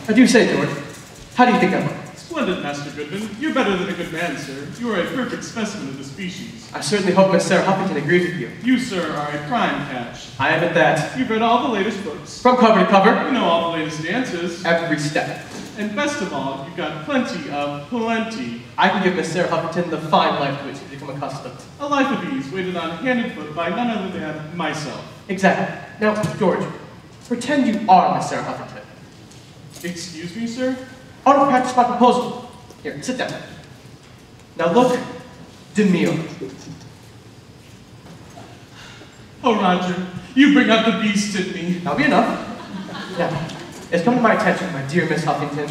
I do say, George. How do you think I look? Splendid, Master Goodman. You're better than a good man, sir. You are a perfect specimen of the species. I certainly hope Miss Sarah Huffington agrees with you. You, sir, are a prime catch. I am at that. You've read all the latest books. From cover to cover. You know all the latest dances. Every step. And best of all, you've got plenty of plenty. I can give Miss Sarah Huffington the fine life to which she's become accustomed. A life of ease, waited on hand and foot by none other than myself. Exactly. Now, George, pretend you are Miss Sarah Huffington. Excuse me, sir? I want to practice my proposal. Here, sit down. Now look demure. Oh, Roger, you bring out the beast in me. That'll be enough. Now, it's come to my attention, my dear Miss Huffington.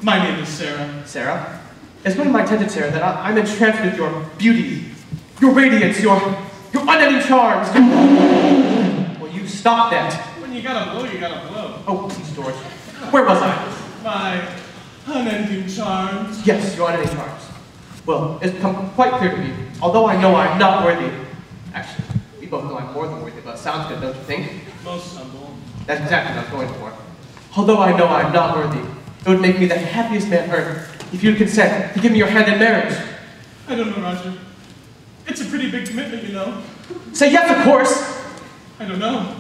My name is Sarah. Sarah? It's come to my attention, Sarah, that I'm entranced with your beauty, your radiance, your unending charms. Will you stop that? When you gotta blow, you gotta blow. Oh, please, George. Where was I? My unending charms. Yes, your unending charms. Well, it's become quite clear to me, although I know I'm not worthy. Actually, we both know I'm more than worthy, but it sounds good, don't you think? Most humble. That's exactly what I was going for. Although I know I'm not worthy, it would make me the happiest man on earth if you'd consent to give me your hand in marriage. I don't know, Roger. It's a pretty big commitment, you know. Say yes, of course. I don't know.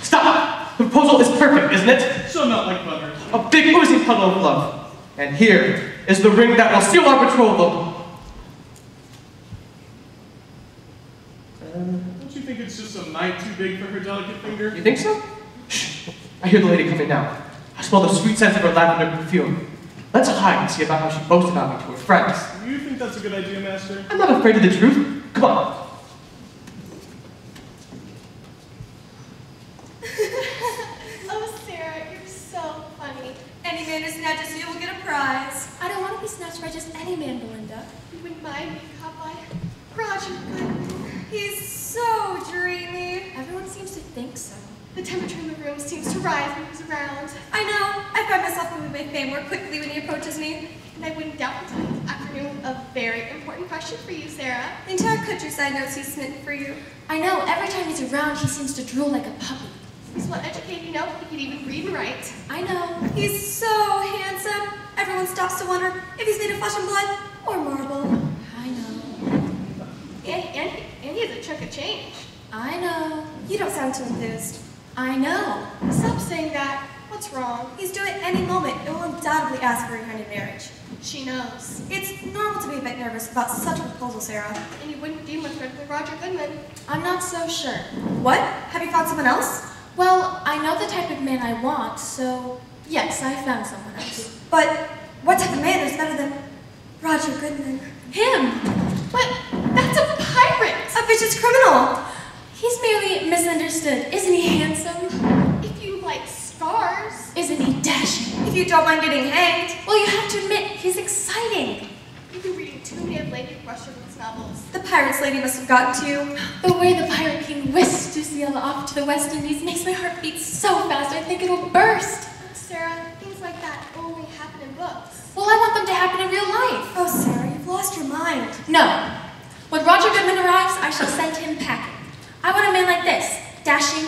Stop! The proposal is perfect, isn't it? So not like butter. A big oozing puddle of love. And here is the ring that will seal our betrothal. Don't you think it's just a mite too big for her delicate finger? You think so? Shh. I hear the lady coming now. I smell the sweet scent of her lavender perfume. Let's hide and see about how she boasts about me to her friends. Do you think that's a good idea, Master? I'm not afraid of the truth. Come on. Oh, Sarah, you're so funny. Any man who snatches you will get a prize. I don't want to be snatched by just any man, Belinda. You wouldn't mind being caught by Roger Goodman. He's so dreamy. Everyone seems to think so. The temperature in the room seems to rise when he's around. I know. I find myself moving my fame more quickly when he approaches me. And I wouldn't doubt until this afternoon a very important question for you, Sarah. The entire countryside knows he's smitten for you. I know. Every time he's around, he seems to drool like a puppy. He's well educated, you know. He can even read and write. I know. He's so handsome. Everyone stops to wonder if he's made of flesh and blood or marble. I know. And he has a chunk of change. I know. You don't sound too enthused. I know. Stop saying that. What's wrong? He's due at any moment and will undoubtedly ask for your hand in marriage. She knows. It's normal to be a bit nervous about such a proposal, Sarah. And you wouldn't be much better than Roger Goodman. I'm not so sure. What? Have you found someone else? Well, I know the type of man I want, so yes, I found someone else. But what type of man is better than Roger Goodman? Him! But that's a pirate! A vicious criminal! He's merely misunderstood. Isn't he handsome? If you like scars. Isn't he dashing? If you don't mind getting hanged. Well, you have to admit, he's exciting. You've been reading too many of Lady Rushworth's novels. The pirate's lady must have gotten to you. The way the Pirate King whisks to sail off to the West Indies makes my heart beat so fast I think it'll burst. But Sarah, things like that only happen in books. Well, I want them to happen in real life. Oh, Sarah, you've lost your mind. No. When Roger Goodman arrives, I shall send him packing. I want a man like this, dashing,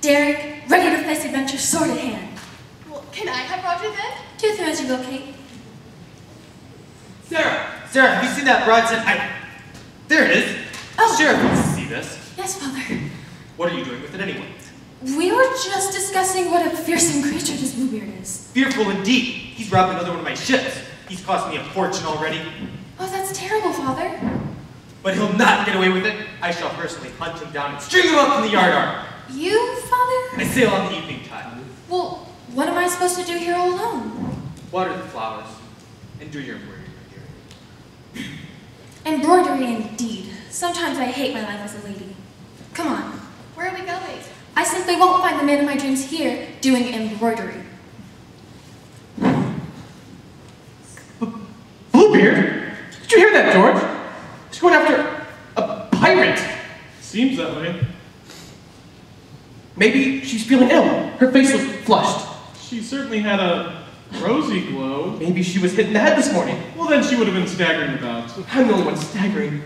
daring, ready to face adventure sword in hand. Well, can I have Roger then? Do with him as you will, Kate. Sarah, have you seen that broadside? There it is. Oh. Sheriff wants to see this. Yes, Father. What are you doing with it anyway? We were just discussing what a fearsome creature this Bluebeard is. Fearful indeed. He's robbed another one of my ships. He's cost me a fortune already. Oh, that's terrible, Father. But he'll not get away with it. I shall personally hunt him down and string him up from the yard arm. You, Father? I sail on the evening tide. Well, what am I supposed to do here all alone? Water the flowers and do your embroidery, my dear. Embroidery indeed. Sometimes I hate my life as a lady. Come on. Where are we going? I simply won't find the man of my dreams here doing embroidery. Bluebeard? Did you hear that, George? He's going after a pirate. Seems that way. Maybe she's feeling ill. Her face was flushed. She certainly had a rosy glow. Maybe she was hit in the head this morning. Well, then she would have been staggering about. I'm the only one staggering.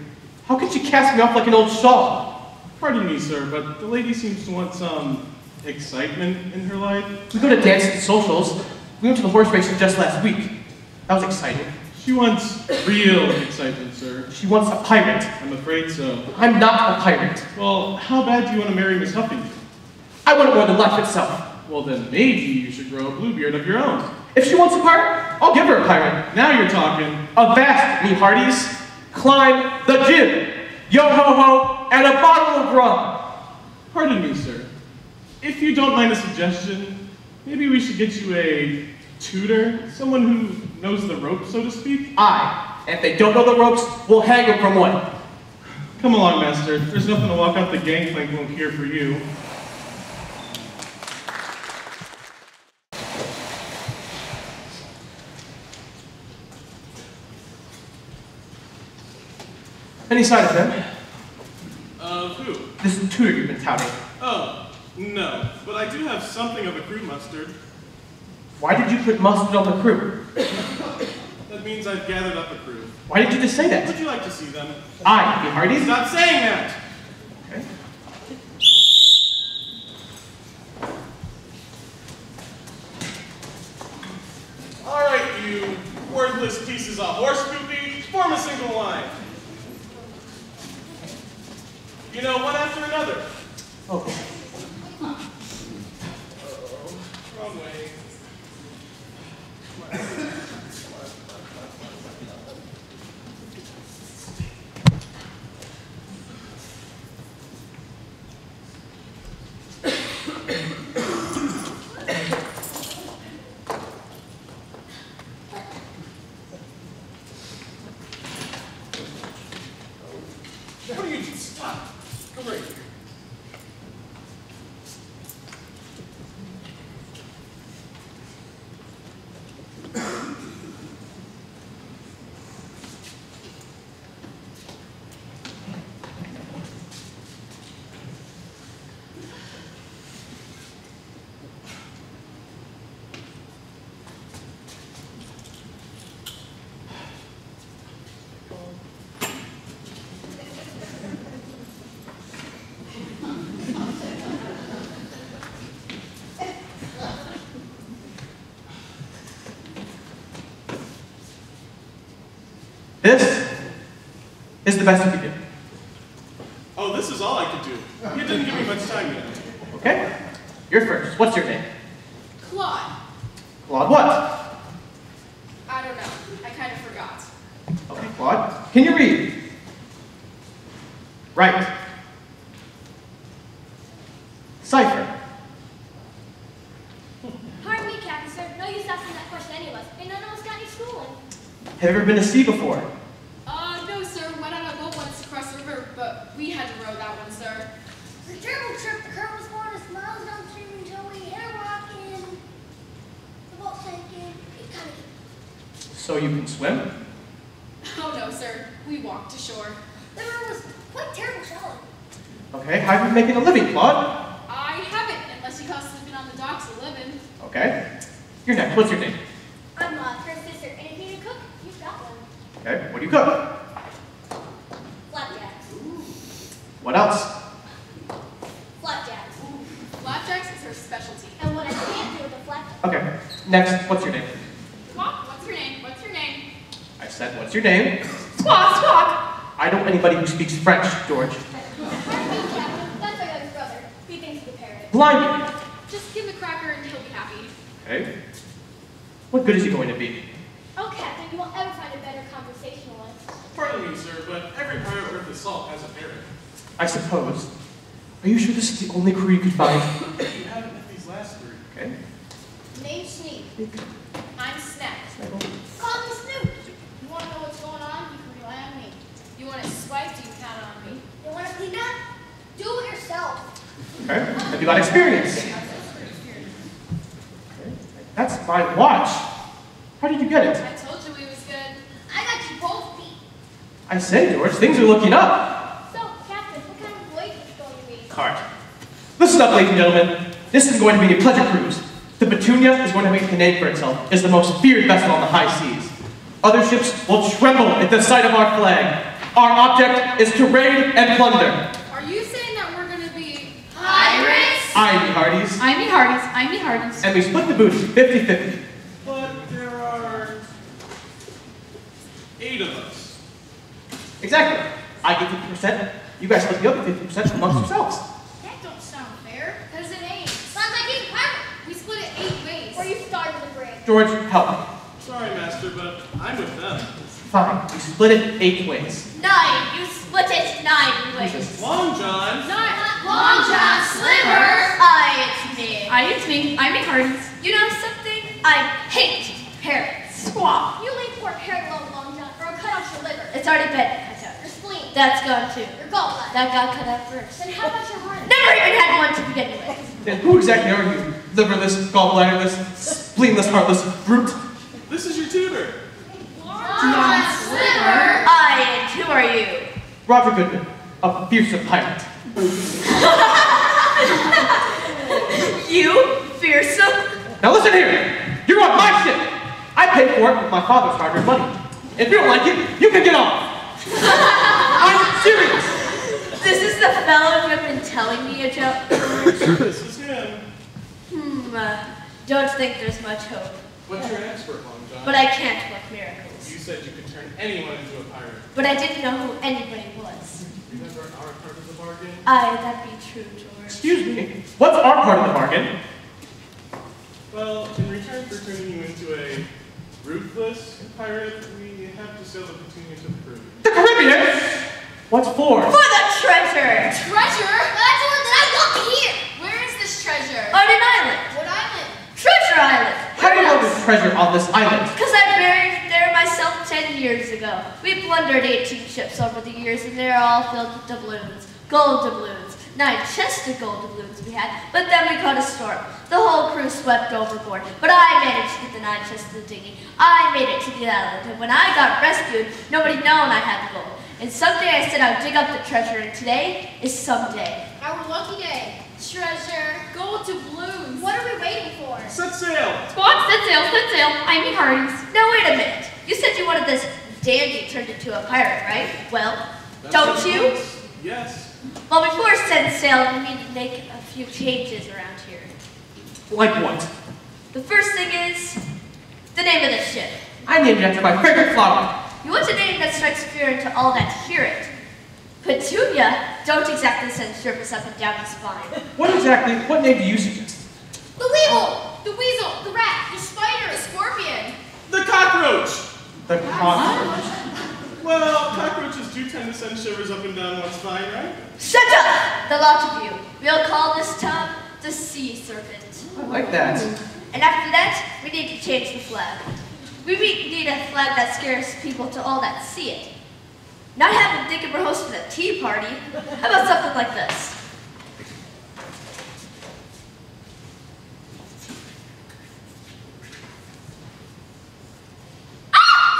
How could she cast me off like an old shawl? Pardon me, sir, but the lady seems to want some excitement in her life. We go to dances and socials. We went to the horse races just last week. That was exciting. She wants real excitement, sir. She wants a pirate. I'm afraid so. I'm not a pirate. Well, how bad do you want to marry Miss Huffington? I want it more than life itself. Well, then maybe you should grow a blue beard of your own. If she wants a pirate, I'll give her a pirate. Now you're talking. Avast, me hearties. Climb the jib. Yo-ho-ho, and a bottle of rum. Pardon me, sir. If you don't mind a suggestion, maybe we should get you a tutor, someone who knows the ropes, so to speak. Aye, and if they don't know the ropes, we'll hang them from what? Come along, master. There's nothing to walk up the gangplank won't cure for you. Any sign of him? Of who? This tutor you've been touting. Oh, no. But I do have something of a crew mustard. Why did you put mustard on the crew? That means I've gathered up a crew. Why did you just say that? Would you like to see them? Aye, me hearties. Stop saying that! Okay. All right, you worthless pieces of horse poopy, form a single line. You know, one after another. Okay. Wrong way. What do you do? Stop. Come right here. This is the best you could do. Oh, this is all I could do. You didn't give me much time yet. Okay? You're first. What's your name? Claude. Claude what? I don't know. I kind of forgot. Okay, Claude. Can you read? Right. Cipher. Pardon me, Captain, sir. No use asking that question anyways. Ain't none of us got any schooling. Have you ever been to sea before? No, sir. Went on a boat once across the river, but we had to row that one, sir. It was a terrible trip. The current was blowing us miles downstream until we hit a rock and the boat sank in. It kind of... So you can swim? Oh, no, sir. We walked ashore. The river was quite terrible shallow. Okay, how have you been making a living, Claude? I haven't, unless you call sleeping on the docks a living. Okay. You're next. What's your name? I'm her sister, and if you need a cook, you've got one. Okay, what do you cook? Flapjacks. What else? Flapjacks. Flapjacks is her specialty. And what I can't do with a flapjack. Okay, next, what's your name? Squawk, what's your name? What's your name? I said, what's your name? Squawk, squawk! I don't know anybody who speaks French, George. Pardon me, Captain. That's my youngest brother. He thinks he's a parrot. Blimey! Just give him a cracker and he'll be happy. Okay. What good is he going to be? Oh, Captain, you won't ever find a better conversationalist. Pardon me, sir, but every pirate worth his salt has a parrot. I suppose. Are you sure this is the only crew you could find? You haven't met these last three. Okay. Name's Sneak. I'm Snack. Call me Snoop. You want to know what's going on? You can rely on me. You want it swiped? You can count on me. You want to clean up? Do it yourself. Okay. Have you got experience? Okay. That's my watch. How did you get it? I told you we was good. I got you both beat. I say, George, things are looking up. So, Captain, what kind of voyage is going to be? Cart. Listen up, ladies and gentlemen. This is going to be a pleasure cruise. The Petunia is going to make a name for itself as the most feared vessel on the high seas. Other ships will tremble at the sight of our flag. Our object is to raid and plunder. Are you saying that we're going to be Pirates? Aye, me hearties. I'm me hearties. I'm me hearties. And we split the booty 50-50. Exactly. I get 50%, you guys split the other 50% amongst yourselves. That don't sound fair. Because it ain't. Sounds like being pirate. We split it 8 ways. Or you started with a break. George, help me. Sorry, Master, but I'm with them. Fine, you split it 8 ways. 9. You split it 9 ways. Long John. Not Long John Sliver. It's me. It's me. I'm McCartans. You know something? I hate parrots. Squawk. You leave poor parrot alone, Long John, or I'll cut out your liver. It's already been cut out. Your spleen. That's gone too. Your gallbladder. That got cut out first. Then how about your heart? Never even had one to begin with. Then who exactly are you? Liverless, gallbladderless, spleenless, heartless brute? This is your tutor. John Sliver. And who are you? Roger Goodman, a fearsome pirate. You? Fearsome? Now listen here, you're on my ship. I paid for it with my father's hard-earned money. If you don't like it, you can get off. I'm serious. This is the fellow who have been telling me a joke. This is him. Don't think there's much hope. What's your expert, Long John? But I can't work miracles. You said you could turn anyone into a pirate. But I didn't know who anybody was. Remember our part of the bargain? That'd be true, George. Excuse me, what's our part of the bargain? Well, in return for turning you into a ruthless pirate, we have to sail the Petunia to the Caribbean. The Caribbean? What for? For the treasure! Treasure? That's the one that I want to hear. Where is this treasure? On an island. What island? Treasure Island. How do you know there's treasure on this island? Because I buried it there myself 10 years ago. We plundered 18 ships over the years, and they're all filled with doubloons. Gold doubloons. 9 chests of gold doubloons we had, but then we caught a storm. The whole crew swept overboard, but I managed to get the 9 chests of the dinghy. I made it to the island, and when I got rescued, nobody known I had the gold. And someday I said I'd dig up the treasure, and today is someday. Our lucky day. Treasure. Gold doubloons. What are we waiting for? Set sail! Squawk, set sail, set sail. I'm McCartans. Now wait a minute. You said you wanted this dandy turned into a pirate, right? Well, That's don't what you? it was. Yes. Well, before setting sail, we need to make a few changes around here. Like what? The first thing is the name of the ship. I named it after my favorite flower. You want a name that strikes fear into all that hear it. Petunia don't exactly send shivers up and down the spine. What name do you suggest? The weevil. The weasel, the rat, the spider, the scorpion. The cockroach! The cockroach. Well, cockroaches do tend to send shivers up and down one spine, right? Shut up, the lot of you. We'll call this town the Sea Serpent. I like that. And after that, we need to change the flag. We need a flag that scares people to all that see it. Not have them thinking we're hosting a tea party. How about something like this?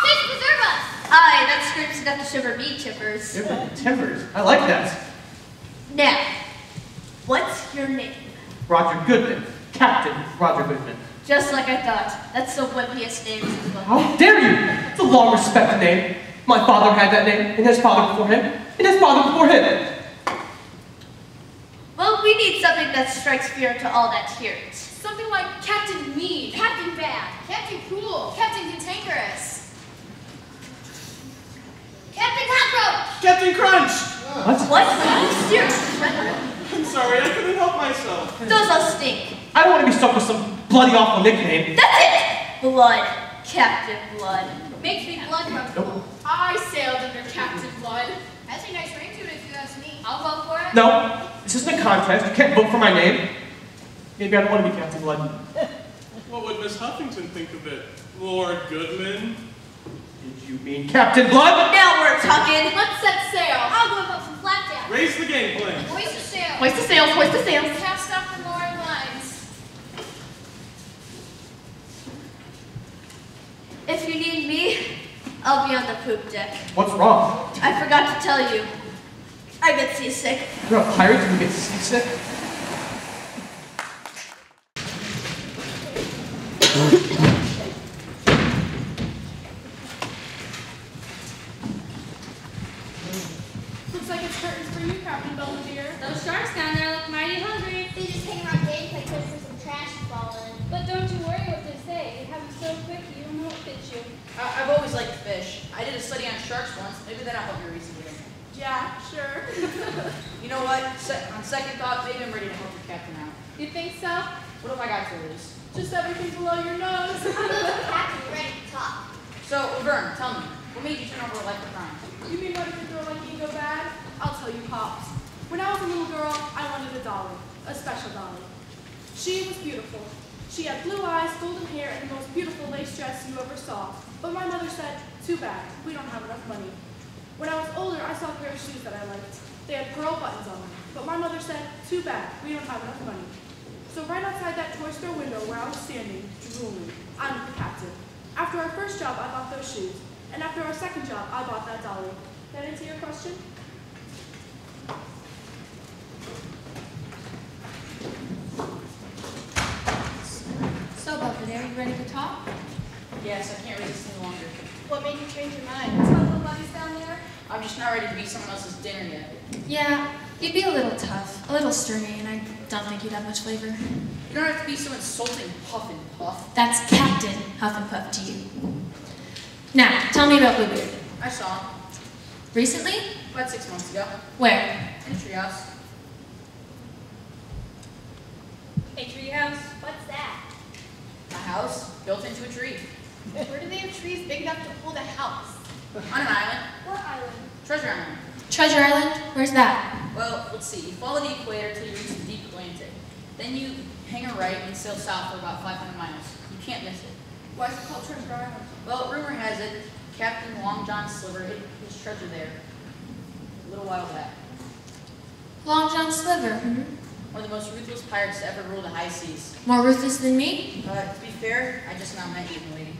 Fish preserve us. Aye, that screams enough to shiver me, Timbers. Different timbers. I like that. Now, what's your name? Roger Goodman. Captain Roger Goodman. Just like I thought. That's the wimpiest name in the book. How dare you? It's a long-respected name. My father had that name, and his father before him, and his father before him. Well, we need something that strikes fear to all that hear it. Something like Captain Mean, Captain Bad, Captain Cool, Captain Cantankerous. Captain Cockroach. Captain Crunch! What? Are you serious? I'm sorry, I couldn't help myself. Those all stink. I don't want to be stuck with some bloody awful nickname. That's it! Blood. Captain Blood. Makes me blood comfortable. I sailed under Captain Blood. That's a nice ring to it if you ask me. I'll vote for it. No, this isn't a contest. You can't vote for my name. Maybe I don't want to be Captain Blood. What would Miss Huffington think of it? Lord Goodman? Did you mean Captain Blood? Now we're talking. Let's set sail. I'll go up some flapjack. Raise the gangplank. Hoist the sail. Hoist the sails, hoist the sails. Cast off the mooring lines. If you need me, I'll be on the poop deck. What's wrong? I forgot to tell you. I get seasick. You're a pirate and you get seasick? Looks like it's curtains for you, Captain Belvedere. Those sharks down there look mighty hungry. They just hang around gameplay because there's some trash to fall in. But don't you worry what they say. You have them so quick you don't know what fits you. I've always liked fish. I did a study on sharks once. Maybe that'll help your reason with them. Yeah, sure. You know what? On second thought, maybe I'm ready to help your captain out. You think so? What have I got to lose? Just everything below your nose. Captain, ready to talk. So, Laverne, tell me, what made you turn over a life of crime? You mean what if a girl like you go bad? I'll tell you, Pops. When I was a little girl, I wanted a dolly, a special dolly. She was beautiful. She had blue eyes, golden hair, and the most beautiful lace dress you ever saw. But my mother said, too bad, we don't have enough money. When I was older, I saw a pair of shoes that I liked. They had pearl buttons on them. But my mother said, too bad, we don't have enough money. So right outside that toy store window where I was standing, drooling, I met the captain. After our first job, I bought those shoes. And after our second job, I bought that dolly. That answer your question? So, Buffett, are you ready to talk? Yes, I can't resist any longer. What made you change your mind? Tell the buddies down there. I'm just not ready to be someone else's dinner yet. Yeah, you'd be a little tough, a little stringy, and I don't think you'd have much flavor. You don't have to be so insulting, Huff and Puff. That's Captain Huff and Puff to you. Now, tell me about Bluebeard. I saw him Recently? about 6 months ago Where? in a treehouse. A treehouse? What's that? A house built into a tree. Where do they have trees big enough to hold a house? On an island. What island? Treasure Island. Treasure Island? Where's that? Well, let's see. You follow the equator till you reach the deep Atlantic. Then you hang a right and sail south for about 500 miles. You can't miss it. Why is it called Treasure Island? Well, rumor has it, Captain Long John Sliver hid his treasure there a little while back. Long John Sliver, One of the most ruthless pirates to ever rule the high seas. More ruthless than me? To be fair, I just now met you, lady.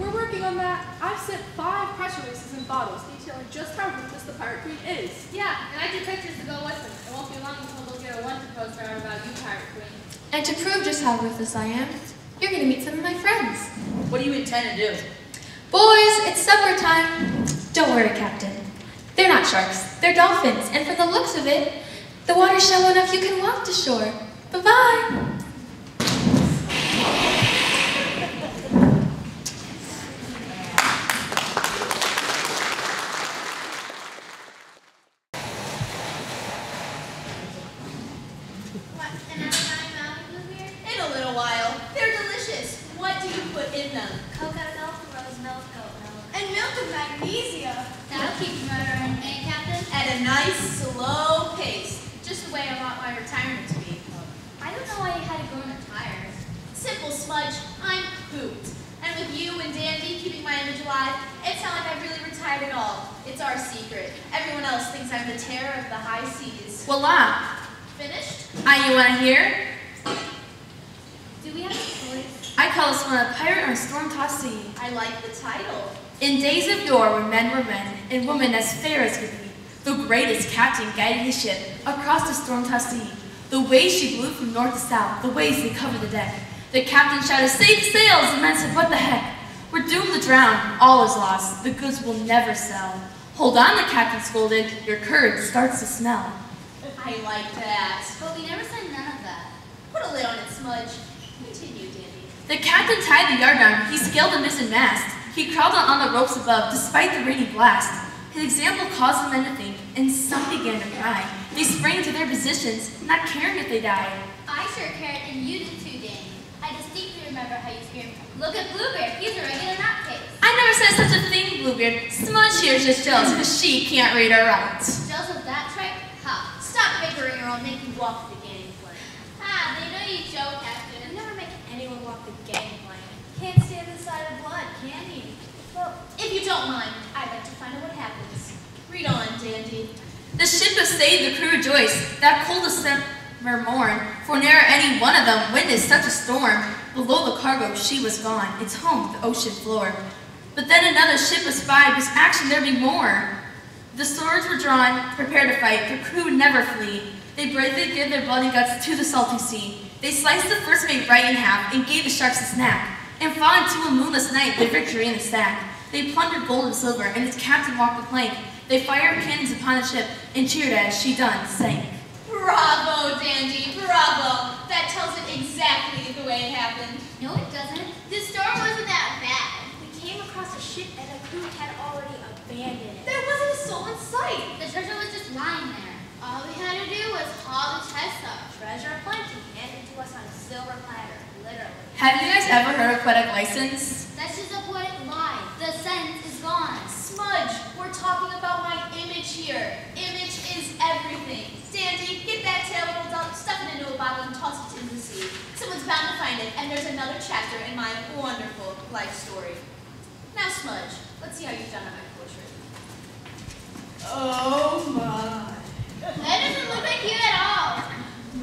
We're working on that. I've sent 5 press releases in bottles detailing just how ruthless the Pirate Queen is. Yeah, and I do pictures to go with them. It won't be long until they'll get a wanted poster out about you, Pirate Queen. And to prove just how ruthless I am, you're going to meet some of my friends. What do you intend to do? Boys, it's supper time. Don't worry, Captain. They're not sharks. They're dolphins. And from the looks of it, the water's shallow enough you can walk to shore. Bye-bye. What's another time out of Bluebeard? In a little while. They're delicious. What do you put in them? Coconut milk, rose milk, goat milk. And milk of magnesia. That'll keep you motoring, eh, Captain? At a nice, slow pace. Just the way I want my retirement to be. I don't know why you had to go and retire. Simple, Smudge. I'm pooped. And with you and Dandy keeping my image alive, it's not like I've really retired at all. It's our secret. Everyone else thinks I'm the terror of the high seas. Voila. Finished? You want to hear? Do we have a choice? I call this one a pirate on a storm-tossed sea. I like the title. In days of yore, when men were men, and women as fair as could be, the greatest captain guided his ship across the storm-tossed sea. The waves she blew from north to south, the waves that covered the deck. The captain shouted, "Save the sails!" The men said, "What the heck? We're doomed to drown. All is lost. The goods will never sell." "Hold on," the captain scolded. "Your courage starts to smell." I like that. But we never said none of that. Put a lid on it, Smudge. Continue, Dandy. The captain tied the yardarm. He scaled the mizzen mast. He crawled on the ropes above, despite the rainy blast. His example caused the men to think, and some began to cry. They sprang to their positions, not caring if they died. I sure cared, and you did too, Danny. I distinctly remember how you screamed, "Look at Bluebeard, he's a regular nutcase." I never said such a thing, Bluebeard. Smudge here's just jealous because she can't read or write. Jealous of that trick? Ha! Stop bickering or I'll make you walk the gangplank. Ah, they know you joke, Captain. You never make anyone walk the gangplank. Can't stand the sight of blood, can he? Well, if you don't mind, I'd like to find out what happens. Read on, Dandy. The ship was saved, the crew rejoiced. That cold December morn, for ne'er any one of them witnessed such a storm. Below the cargo, she was gone, its home the ocean floor. But then another ship was spied, whose action there be more. The swords were drawn, prepared to fight, the crew would never flee. They bravely give their bloody guts to the salty sea. They sliced the first mate right in half, and gave the sharks a snack, and fought into a moonless night, their victory in the stack. They plundered gold and silver, and its captain walked the plank. They fired cannons upon the ship, and cheered as she done sank. Bravo, Dandy, bravo. That tells it exactly the way it happened. No, it doesn't. The storm wasn't that bad. We came across a ship and the crew had already abandoned it. There wasn't a soul in sight. The treasure was just lying there. All we had to do was haul the chest up, treasure plenty, handed to us on a silver platter, literally. Have you guys ever heard of poetic license? That's just a poetic lie. The sentence is gone. Smudge, we're talking about my image here. Image is everything. Sandy, get that tail rolled up, stuff it into a bottle, and toss it into the sea. Someone's bound to find it, and there's another chapter in my wonderful life story. Now, Smudge, let's see how you've done on my portrait. Oh my. That doesn't look like you at all.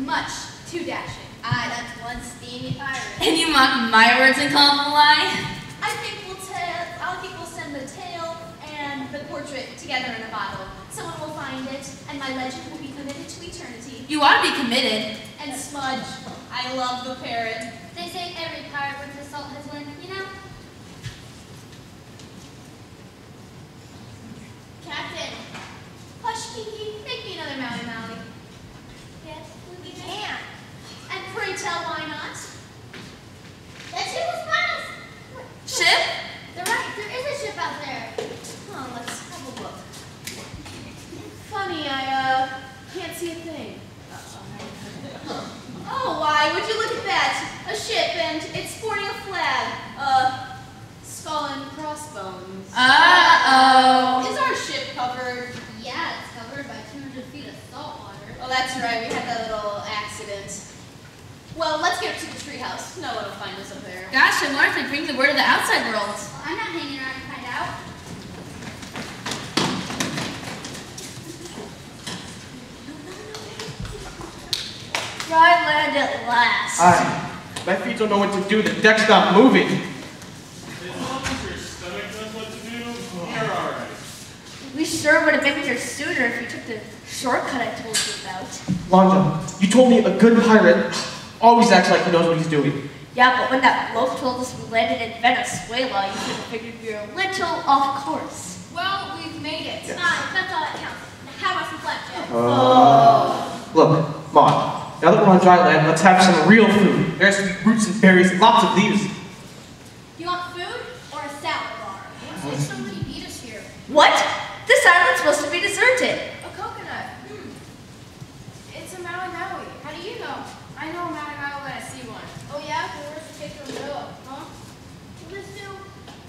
Much too dashing. Aye, that's one steamy pirate. And you mock my words and call them a lie? I think we'll send the tail and the portrait together in a bottle. Someone will find it, and my legend will be committed to eternity. You ought to be committed. And Smudge, I love the parrot. They say every pirate worth his salt has won, you know? Captain. Hush, Kiki, make me another Maui Maui. Yes, we can. And pray tell, why not? That ship was us. Ship? They're right, there is a ship out there. Oh, let's have a look. Funny, I can't see a thing. Oh, why, would you look at that? A ship, and it's sporting a flag. Skull and crossbones. Uh-oh. Is our ship covered? Yeah, it's covered by 200 feet of salt water. Oh, that's right, we had that little accident. Well, let's get to the treehouse. No one will find us up there. Gosh, I wonder if they bring the word to the outside world. Well, I'm not hanging around to find out. Dry land at last. Aye. My feet don't know what to do. The deck's not moving. As long as your stomach knows what to do, you're alright. We sure would have been here sooner if you took the shortcut I told you about. Lonja, you told me a good pirate always acts like he knows what he's doing. Yeah, but when that bloke told us we landed in Venezuela, you should have figured we were a little off course. Well, we've made it. Yes. That's all that counts. Now, how about some blackjack? Look, Mon, now that we're on dry land, let's have some real food. There has to be roots and berries, lots of these. You want food or a salad bar? Why somebody beat us here? What? This island's supposed to be deserted. A coconut. It's a Maui Maui. How do you know? I know a Maui Maui when I see one. Oh yeah, well, where's the picture of Noah, huh? Will this do?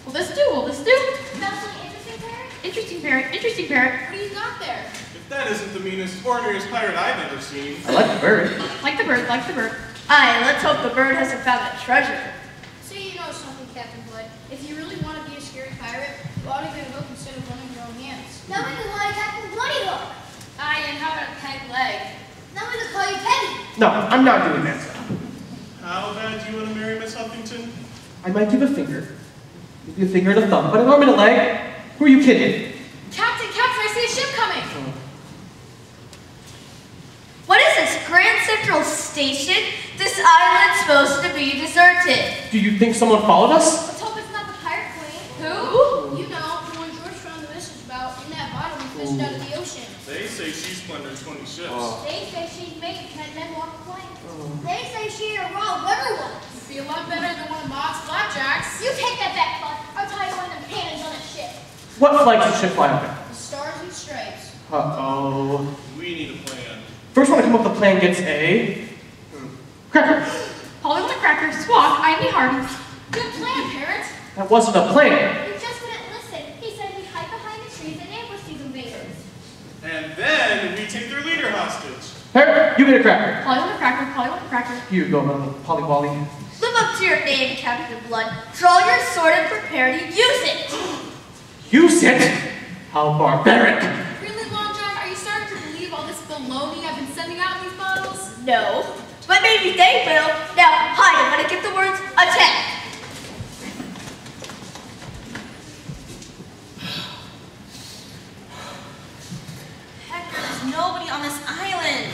Will this do? Will this do? Smell something interesting, parrot? Interesting parrot, interesting parrot. What do you got there? If that isn't the meanest, ordinariest pirate I've ever seen. I like the bird. Like the bird, like the bird. Aye, let's hope the bird hasn't found a treasure. So you know something, Captain Blood. If you really want to be a scary pirate, you ought to get a hook instead of running your own hands. Now we can call you Captain Bloody Hook. Aye, and how about a peg leg? Now we can call you Teddy. No, I'm not doing that. How bad do you want to marry Miss Huffington? I might give a finger. Maybe a finger and a thumb, but an arm and a leg? Who are you kidding? Captain, I see a ship coming. What is this, Grand Central Station? This island's supposed to be deserted. Do you think someone followed us? Let's hope it's not the pirate queen. Who? You know, the one George found the message about in that bottle we fished out of the ocean. They say she's plundered 20 ships. They say she's made 10 men walk the plank. They say she ate a raw liver once. It'd be a lot better than one of Mock's flapjacks. You take that back, Buck. I'll tie you one of them cannons on that ship. What flag does the ship fly under? The stars and stripes. Uh-oh. We need a plan. First one to come up with the plan gets a... cracker. Polly with a cracker, swap, Ivy Hardens. Good plan, parrot. That wasn't a plan. You just wouldn't listen. He said we'd hide behind the trees and ambush these invaders. And then we take their leader hostage. Here, you get a cracker. Polly with a cracker, Polly with a cracker. Here you go, little Polly Wally. Live up to your name, Captain Blood. Draw your sword and prepare to use it. Use it? How barbaric. Really, Long John, are you starting to believe all this baloney I've been sending out in these bottles? No, but maybe they will. Now, hide. I'm gonna give the words attack. Heck, there's nobody on this island.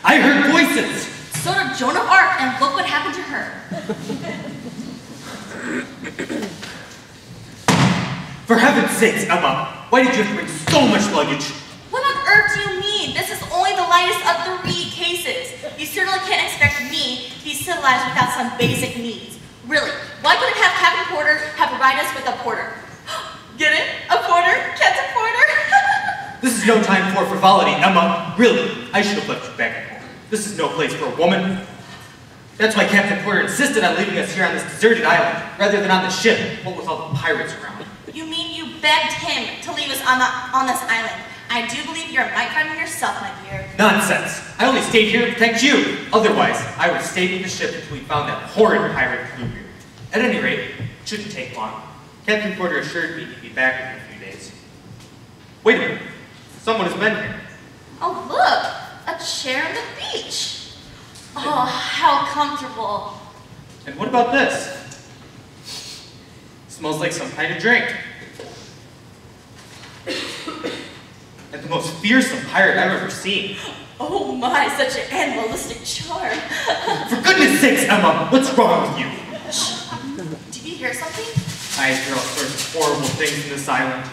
I heard voices! So did Joan of Arc, and look what happened to her. For heaven's sakes, Emma, why did you have to bring so much luggage? What on earth do you mean? This is only the lightest of 3 cases. You certainly can't expect me to be civilized without some basic needs. Really, why couldn't have Captain Porter have provided us with a porter? Get it? A porter? Captain This is no time for frivolity, Emma. Really, I should have left you back at home. This is no place for a woman. That's why Captain Porter insisted on leaving us here on this deserted island, rather than on the ship, what with all the pirates around. You mean you begged him to leave us on this island? I do believe you're a night fighter yourself, my dear. Nonsense. I only stayed here to protect you. Otherwise, I would have stayed with the ship until we found that horrid pirate Bluebeard. At any rate, it shouldn't take long. Captain Porter assured me he'd be back in a few days. Wait a minute. Someone has been here. Oh, look! A chair on the beach. Oh, how comfortable. And what about this? Smells like some kind of drink. And the most fearsome pirate I've ever seen. Oh my, such an animalistic charm. For goodness sakes, Emma, what's wrong with you? Did you hear something? I hear all sorts of horrible things in this island.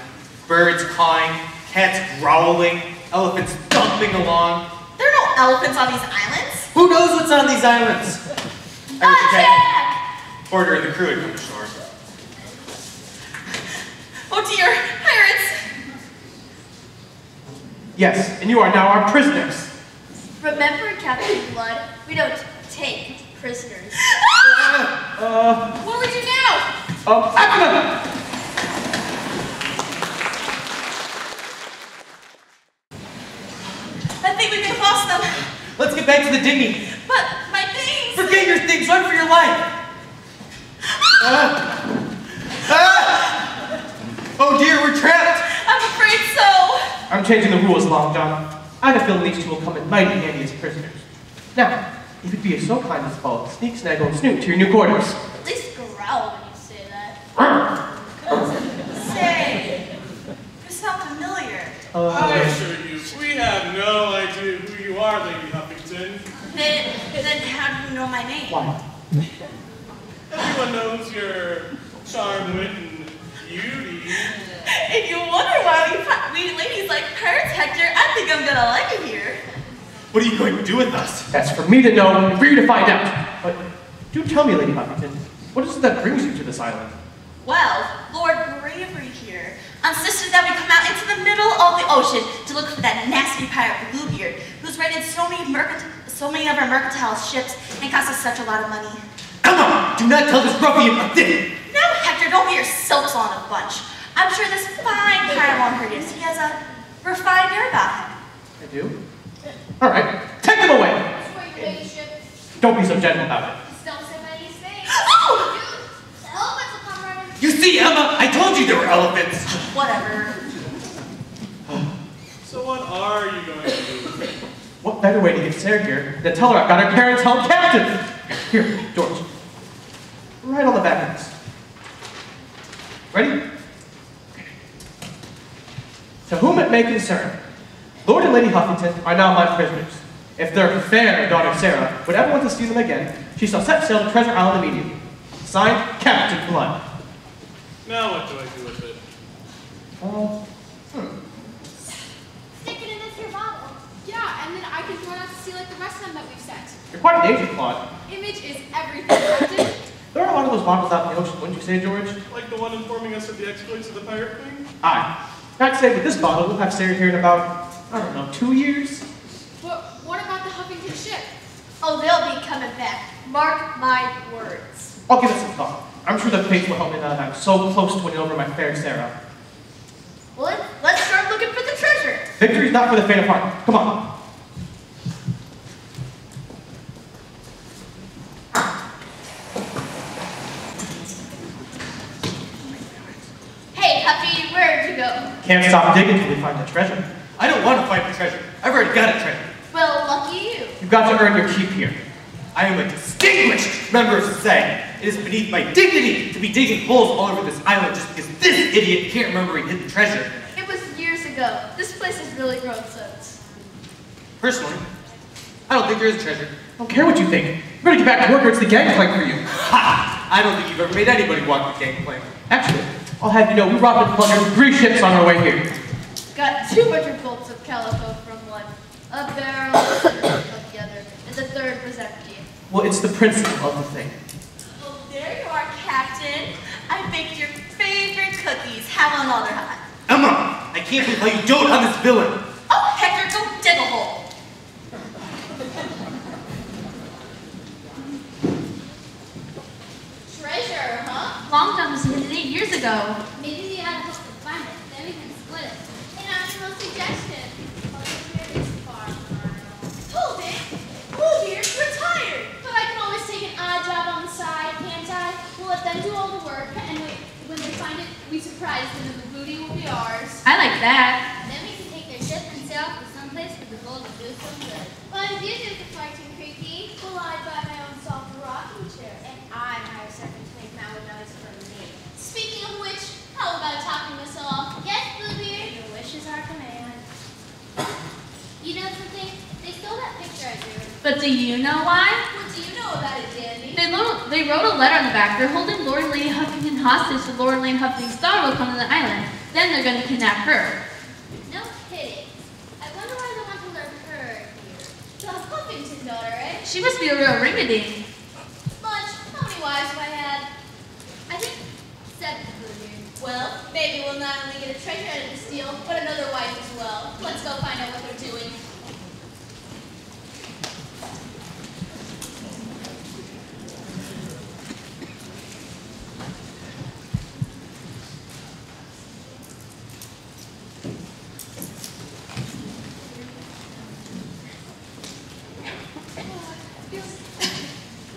Birds cawing, cats growling, elephants dumping along. There are no elephants on these islands. Who knows what's on these islands? I heard the Attack! captain, Porter and the crew had come ashore. Oh dear, pirates! Yes, and you are now our prisoners. Remember, Captain Blood, we don't take prisoners. What will we do now? After them! I think we may have lost them. Let's get back to the dinghy. But my things! Forget your things, run for your life. Oh dear, we're trapped. I'm afraid so. I'm changing the rules, Long John. I have a feeling these two will come in mighty handy as prisoners. Now, if you'd be so kind as to follow Sneak, Snaggle, and Snoot to your new quarters. At least growl when you say that. Say, you sound familiar. I assure you, we have no idea who you are, Lady Huffington. Then how do you know my name? Why? Everyone knows your charm, wit, and beauty. If you wonder why we ladies like pirates, Hector, I think I'm gonna like it here. What are you going to do with us? That's for me to know and for you to find out. But do tell me, Lady Huffington, what is it that brings you to this island? Well, Lord Bravery here insisted that we come out into the middle of the ocean to look for that nasty pirate Bluebeard, who's raided so many of our mercantile ships and cost us such a lot of money. Emma, do not tell this ruffian a thing. Now, Hector, don't get your silks on a bunch. I'm sure this fine pirate won't hurt us. He has a refined air about him. I do? All right, take them away. That's why your ladyship. Don't be so gentle about it. Just don't say my niece things. Oh! The elephants will come running. You see, Emma, I told you there were elephants. Whatever. So what are you going to do? What better way to get Sarah here than tell her I've got her parents held captive? Here, George. Right on the back of this. Ready? To whom it may concern, Lord and Lady Huffington are now my prisoners. If their fair daughter Sarah would ever want to see them again, she shall set sail to Treasure Island immediately. Signed, Captain Blood. Now what do I do with it? Stick it in this here bottle. Yeah, and then I can throw it out to sea like the rest of them that we've sent. You're quite an agent, Claude. Image is everything, Captain. There are a lot of those bottles out in the ocean, wouldn't you say, George? Like the one informing us of the exploits of the pirate queen? Aye. I'd say with this bottle, we'll have Sarah here in about, I don't know, 2 years? But what about the Huffington ship? Oh, they'll be coming back. Mark my words. I'll give it some thought. I'm sure the fates will help me now that I'm so close to winning over my fair Sarah. Well, let's start looking for the treasure. Victory's not for the faint of heart. Come on. Hey, Huffy, where'd you go? Can't stop digging till we find the treasure. I don't want to find the treasure. I've already got a treasure. Well, lucky you. You've got to earn your keep here. I am a distinguished member of society. It is beneath my dignity to be digging holes all over this island just because this idiot can't remember he hid the treasure. It was years ago. This place has really grown since. Personally, I don't think there is a treasure. I don't care what you think. You better get back to work or it's the gangplank for you. Ha! I don't think you've ever made anybody walk the gangplank. Actually, I'll have you know we robbed and plundered 3 ships on our way here. Got 200 bolts of calico from one, a barrel of sugar from the other, and the third was empty. Well, it's the principle of the thing. Well, there you are, Captain. I baked your favorite cookies. Have another hot. Emma! I can't believe how you dote on this villain. Oh, Hector, go dig a hole. Treasure, huh? Long John was hidden 8 years ago. Maybe we ought to hope to find it. Then we can split it. And I have no suggestion. Hold it. Oh dear, we're tired. But I can always take an odd job on the side, can't I? We'll let them do all the work, and when they find it, we surprise them, and the booty will be ours. I like that. Then we can take their ship and sail to someplace where the gold will do some good. But if you do the far too creaky, well, I'd buy my own soft rocking chair, and I'd hire a servant to make mountain noise for me. Speaking of which, how about topping us off? Yes, Bluebeard, your wish is our command. You know something? They stole that picture I drew. But do you know why? What do you know about it, Dandy? They wrote a letter on the back. They're holding Lord and Lady Huffington hostage so Lord and Lady Huffington's daughter will come to the island. Then they're going to kidnap her. No kidding. I wonder why they want to lure her here. The Huffington daughter, eh? She must be a real ring-a-ding. Lunch, how many wives have I had? I think 7, Bluebeard. Well, maybe we'll not only get a treasure out of this deal, but another wife as well. Let's go find out what they're doing.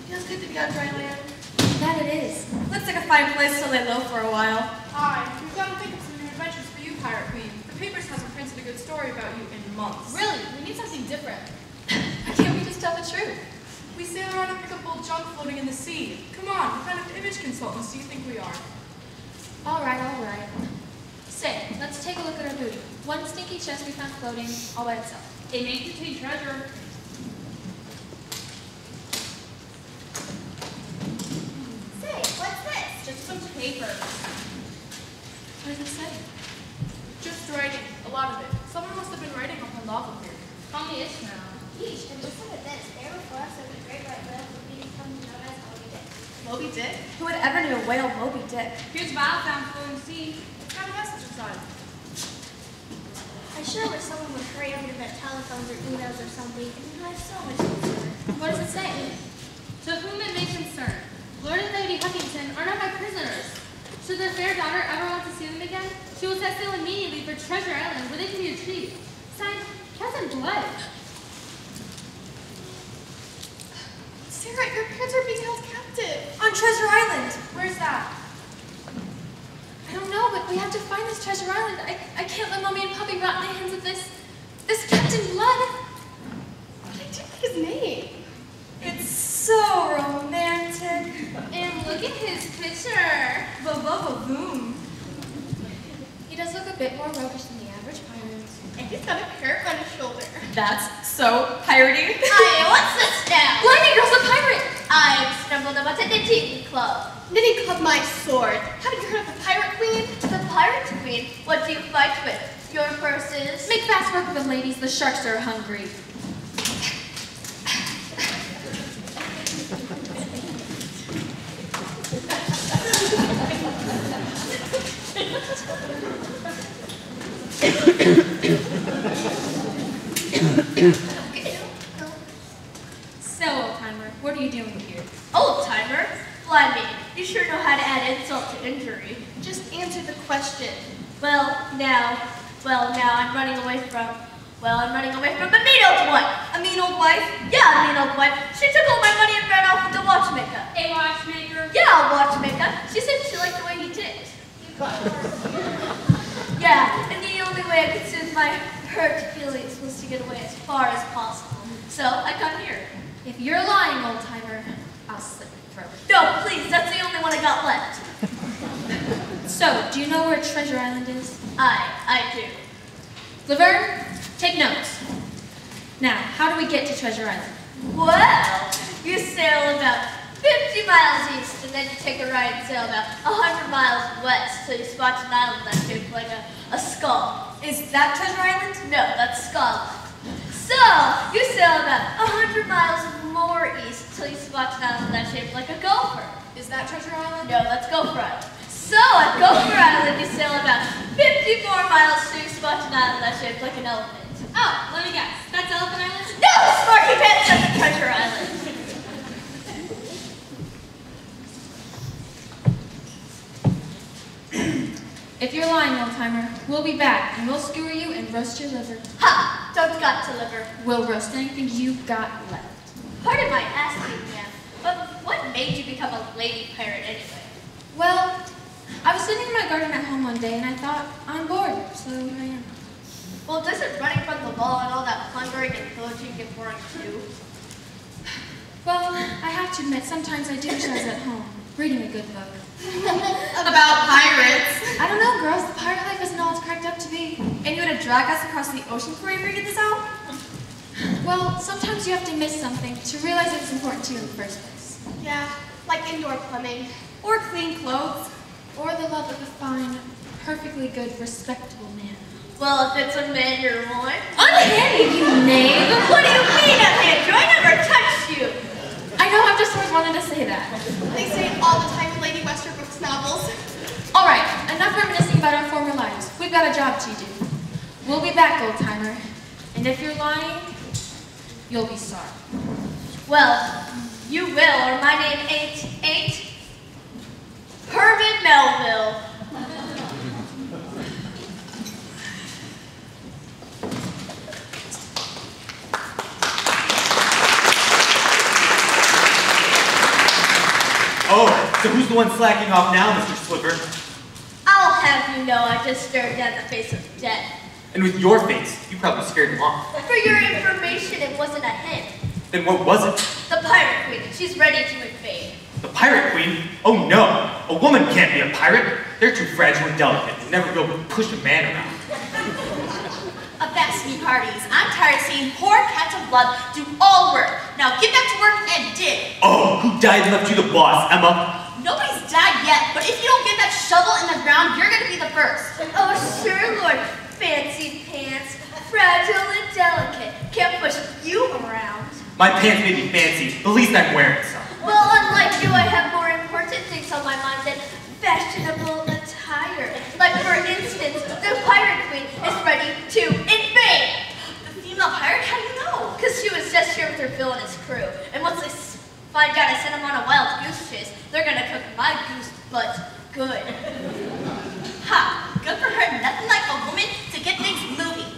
Feels good to be on dry land. That it is. Looks like a fine place to lay low for a while. Aye, we've got to think of some new adventures for you, Pirate Queen. The papers hasn't printed a good story about you in months. Really, we need something different. Why can't we just tell the truth? We sail around and pick up old junk floating in the sea. Come on, what kind of image consultants do you think we are? All right, all right. Say, let's take a look at our booty. One stinky chest we found floating all by itself. It may contain treasure. Say, what's this? Just some paper. What does it say? Just writing, a lot of it. Someone must have been writing on her novel here. Call me Ishmael. Yeesh, and listen to this. There before us is a great white whale who become known as Moby Dick. Moby Dick? Who would ever knew a whale Moby Dick? Here's a vial found floating in the sea. It's got a message inside. I sure wish someone would hurry up and invent telephones or emails or something. It would drive so much easier. What does it say? To whom it may concern, Lord and Lady Huffington are not my prisoners. Should their fair daughter ever want to see them again, she will set sail immediately for Treasure Island, where they can be retrieved. Signed, Captain Blood. Sarah, your parents are being held captive on Treasure Island. Where's that? I don't know, but we have to find this treasure island. I can't let Mommy and Puppy rot in the hands of this Captain Blood. What did I do with his name? It's so romantic. And look at his picture. Ba-ba-ba-boom. He does look a bit more roguish than the average pirate. And he's got a parrot on his shoulder. That's so piratey. Hey, what's this now? Blinding Girl's a pirate. I've stumbled upon the Knitting Club. Knitting Club, my sword. Haven't you heard of the Pirate Queen? The Pirate Queen? What do you fight with? Your purses? Make fast work of them, ladies. The sharks are hungry. So, old-timer, what are you doing here? Old-timer? Blimey, you sure know how to add insult to injury. Just answer the question. Well, now I'm running away from a mean old wife. A mean old wife? Yeah, a mean old wife. She took all my money and ran off with the watchmaker. A watchmaker. Yeah, a watchmaker. She said she liked the way he ticked. Yeah, and the only way I could soothe my hurt feelings was to get away as far as possible. So I come here. If you're lying, old-timer, I'll slit your throat. No, please, that's the only one I got left. So, do you know where Treasure Island is? I do. Laverne, take notes. Now, how do we get to Treasure Island? Well, you sail about 50 miles east, and then you take a right and sail about 100 miles west till you spot an island that's shaped like a skull. Is that Treasure Island? No, that's Scotland. So, you sail about 100 miles more east till you spot an island that's shaped like a gopher. Is that Treasure Island? No, that's Gopher Island. So, at Gopher Island, you sail about 50 more miles till you spot an island that's shaped like an elephant. Oh, let me guess. That's Elephant Island? No, Sparky Pants, that's a treasure island. If you're lying, old-timer, we'll be back, and we'll skewer you and roast your liver. Ha! Don't got to liver. We'll roast anything you've got left. Pardon my asking, ma'am, but what made you become a lady pirate anyway? Well, I was sitting in my garden at home one day, and I thought, I'm bored, so here I am. Well, doesn't running from the law and all that plundering and pillaging get boring too? Well, I have to admit, sometimes I do wish I was at home, reading a good book. About pirates. I don't know, girls, the pirate life isn't all it's cracked up to be. And you had to drag us across the ocean before you figured this out? Well, sometimes you have to miss something to realize it's important to you in the first place. Yeah, like indoor plumbing. Or clean clothes. Or the love of a fine, perfectly good, respectable man. Well, if it's a man you're on. Unhandy, you knave! What do you mean, Andrew? I never touched you! I know, I've just always wanted to say that. They say it all the time in Lady Westerbrook's novels. All right, enough reminiscing about our former lives. We've got a job to do. We'll be back, old-timer. And if you're lying, you'll be sorry. Well, you will, or my name ain't Herman Melville. Oh, so who's the one slacking off now, Mr. Sliver? I'll have you know I just stared down the face of death. And with your face, you probably scared him off. For your information, it wasn't a hint. Then what was it? The Pirate Queen, she's ready to invade. The Pirate Queen? Oh no! A woman can't be a pirate. They're too fragile and delicate. They'll never be able to push a man around. Avast me hearties. I'm tired of seeing poor cats of blood do all work. Now get back to work and dig. Oh, who died and left you the boss, Emma? Nobody's died yet, but if you don't get that shovel in the ground, you're gonna be the first. Oh, sure, Lord. Fancy pants, fragile and delicate. Can't push you around. My pants may be fancy, the least I'm wearing some. Well, unlike you, I have more important things on my mind than fashionable attire. Like, for instance, the Pirate Queen is ready to invade. The female pirate? How do you know? Because she was just here with her villainous crew. And once they find out I sent them on a wild goose chase, they're gonna cook my goose butt good. Ha! Good for her. Nothing like a woman to get things moving.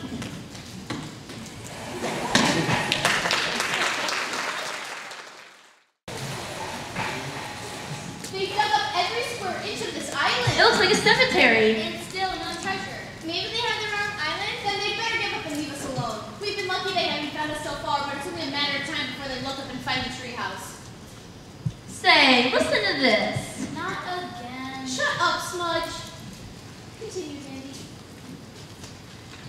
They dug up every square inch of this island. It looks like a cemetery. And still no treasure. Maybe they have the wrong island? Then they better give up and leave us alone. We've been lucky they haven't found us so far, but it's only a matter of time before they look up and find the treehouse. Say, listen to this. Not again. Shut up, Smudge. Continue, Andy.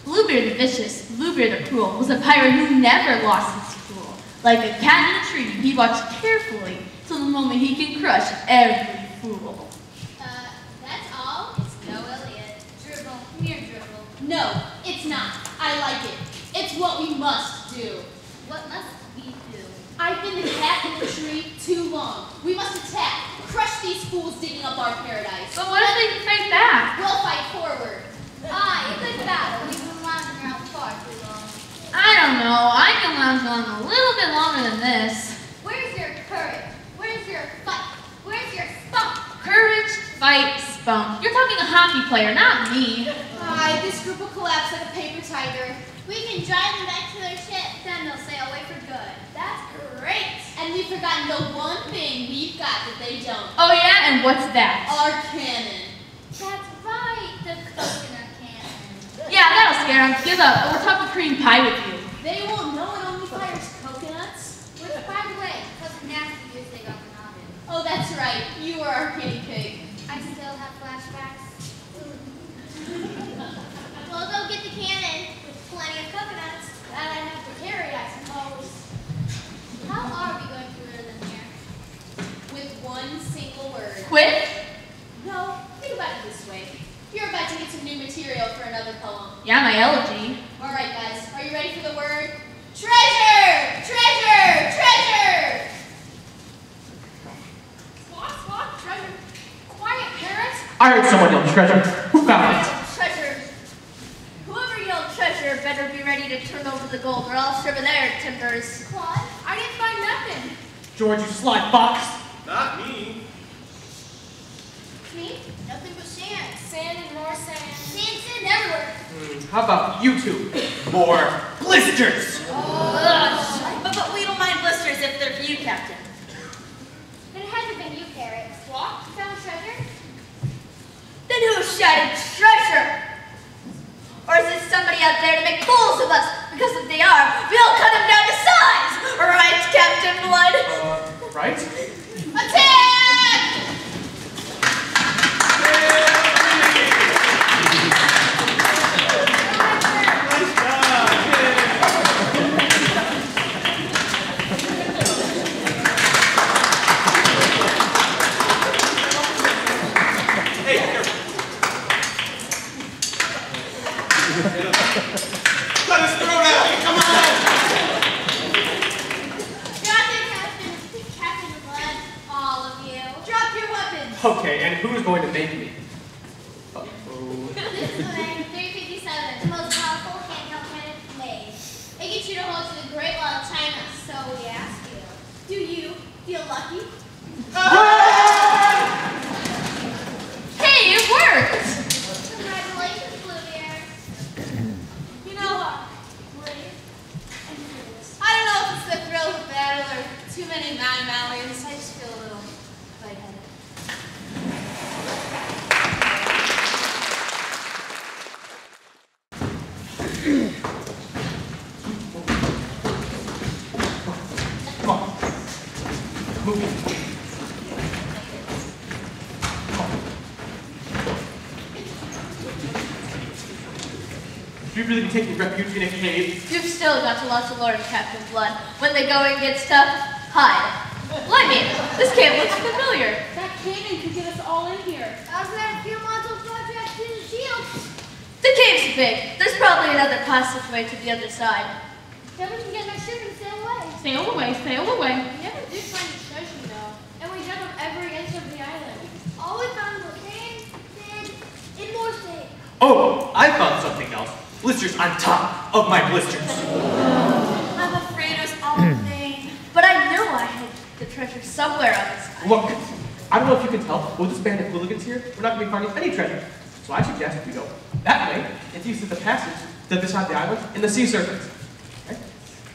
Bluebeard the Vicious, Bluebeard the Cruel, was a pirate who never lost his cool. Like a cat in a tree, he watched carefully till the moment he can crush every fool. That's all? It's no Elliot. Dribble. Mere dribble. No, it's not. I like it. It's what we must do. What must we do? I've been the cat in the tree too long. We must attack. Crush these fools digging up our paradise. But what if they fight back? We'll fight forward. Aye, a good battle. We've been lounging around far too long. I don't know. I can lounge on a little bit longer than this. Where's your courage? Where's your fight? Where's your spunk? Courage, fight, spunk. You're talking a hockey player, not me. Aye, this group will collapse like a paper tiger. We can drive them back to their ship. Then they'll sail away for good. That's great. And we've forgotten the one thing we've got that they don't. Oh yeah, and what's that? Our cannon. That's right, the coconut cannon. Yeah, that'll scare them. Give up. We're talking cream pie with you. They won't know it only fires coconuts. Which, by the way, was nasty you think on the oven. Oh, that's right. You were our guinea pig. I still have flashbacks. Well, go get the cannon with plenty of coconuts that I have to carry, I suppose. How are we going to lure them here? With one single word. Quit? No, think about it this way. You're about to get some new material for another poem. Yeah, my elegy. All right, guys, are you ready for the word? Treasure! Treasure! Treasure! Swat, treasure. Quiet, parents. I heard someone yell treasure. Who found it? Treasure. Whoever and turn over the gold, or I'll shiver their timbers. Claude, I didn't find nothing. George, you sly fox. Not me. Me? Nothing but sand. Sand and more sand. Sand everywhere. How about you two? More blisters! But we don't mind blisters if they're for you, Captain. Then it hasn't been you, Parrot. What? You found treasure? Then who shouted treasure? Or is it somebody out there to make fools of us? Because if they are, we'll cut them down to size! Right, Captain Blood? Right? Attack! Nice job. Hey, here. Cut his throat out. Come on. Drop it, Captain Blood. All of you. Drop your weapons! Okay, and who's going to make me? Uh-oh. This is the man 357, the most powerful handheld cannon made. It gets you to hold to the Great Wall of China, so we ask you. Do you feel lucky? Hey, it worked! Congratulations, Bluebeard. You know what? Brave and fearless. I don't know if it's the thrill of battle or too many mallies. I just feel a little lightheaded. Come on. Move. Should we really be taking refuge in a cave? You've still got to lots of learn, Captain Blood. When the going gets tough, hide. Blimey, this cave looks familiar. That cannon could get us all in here. I've got a few module projects in the shield. The cave's big. There's probably another passageway to the other side. Then we can get my ship and sail away. Sail away, sail away. We never did find a treasure, though. And we dug up every inch of the island. All we found were caves, sand, and more sand. Oh, I found something else. Blisters on top of my blisters. I'm afraid it was all in vain. But I knew I had the treasure somewhere on this island. Look, I don't know if you can tell, but with this band of hooligans here, we're not going to be finding any treasure. So I suggest we go that way and use the passage to this side of the island in the sea serpents. Okay?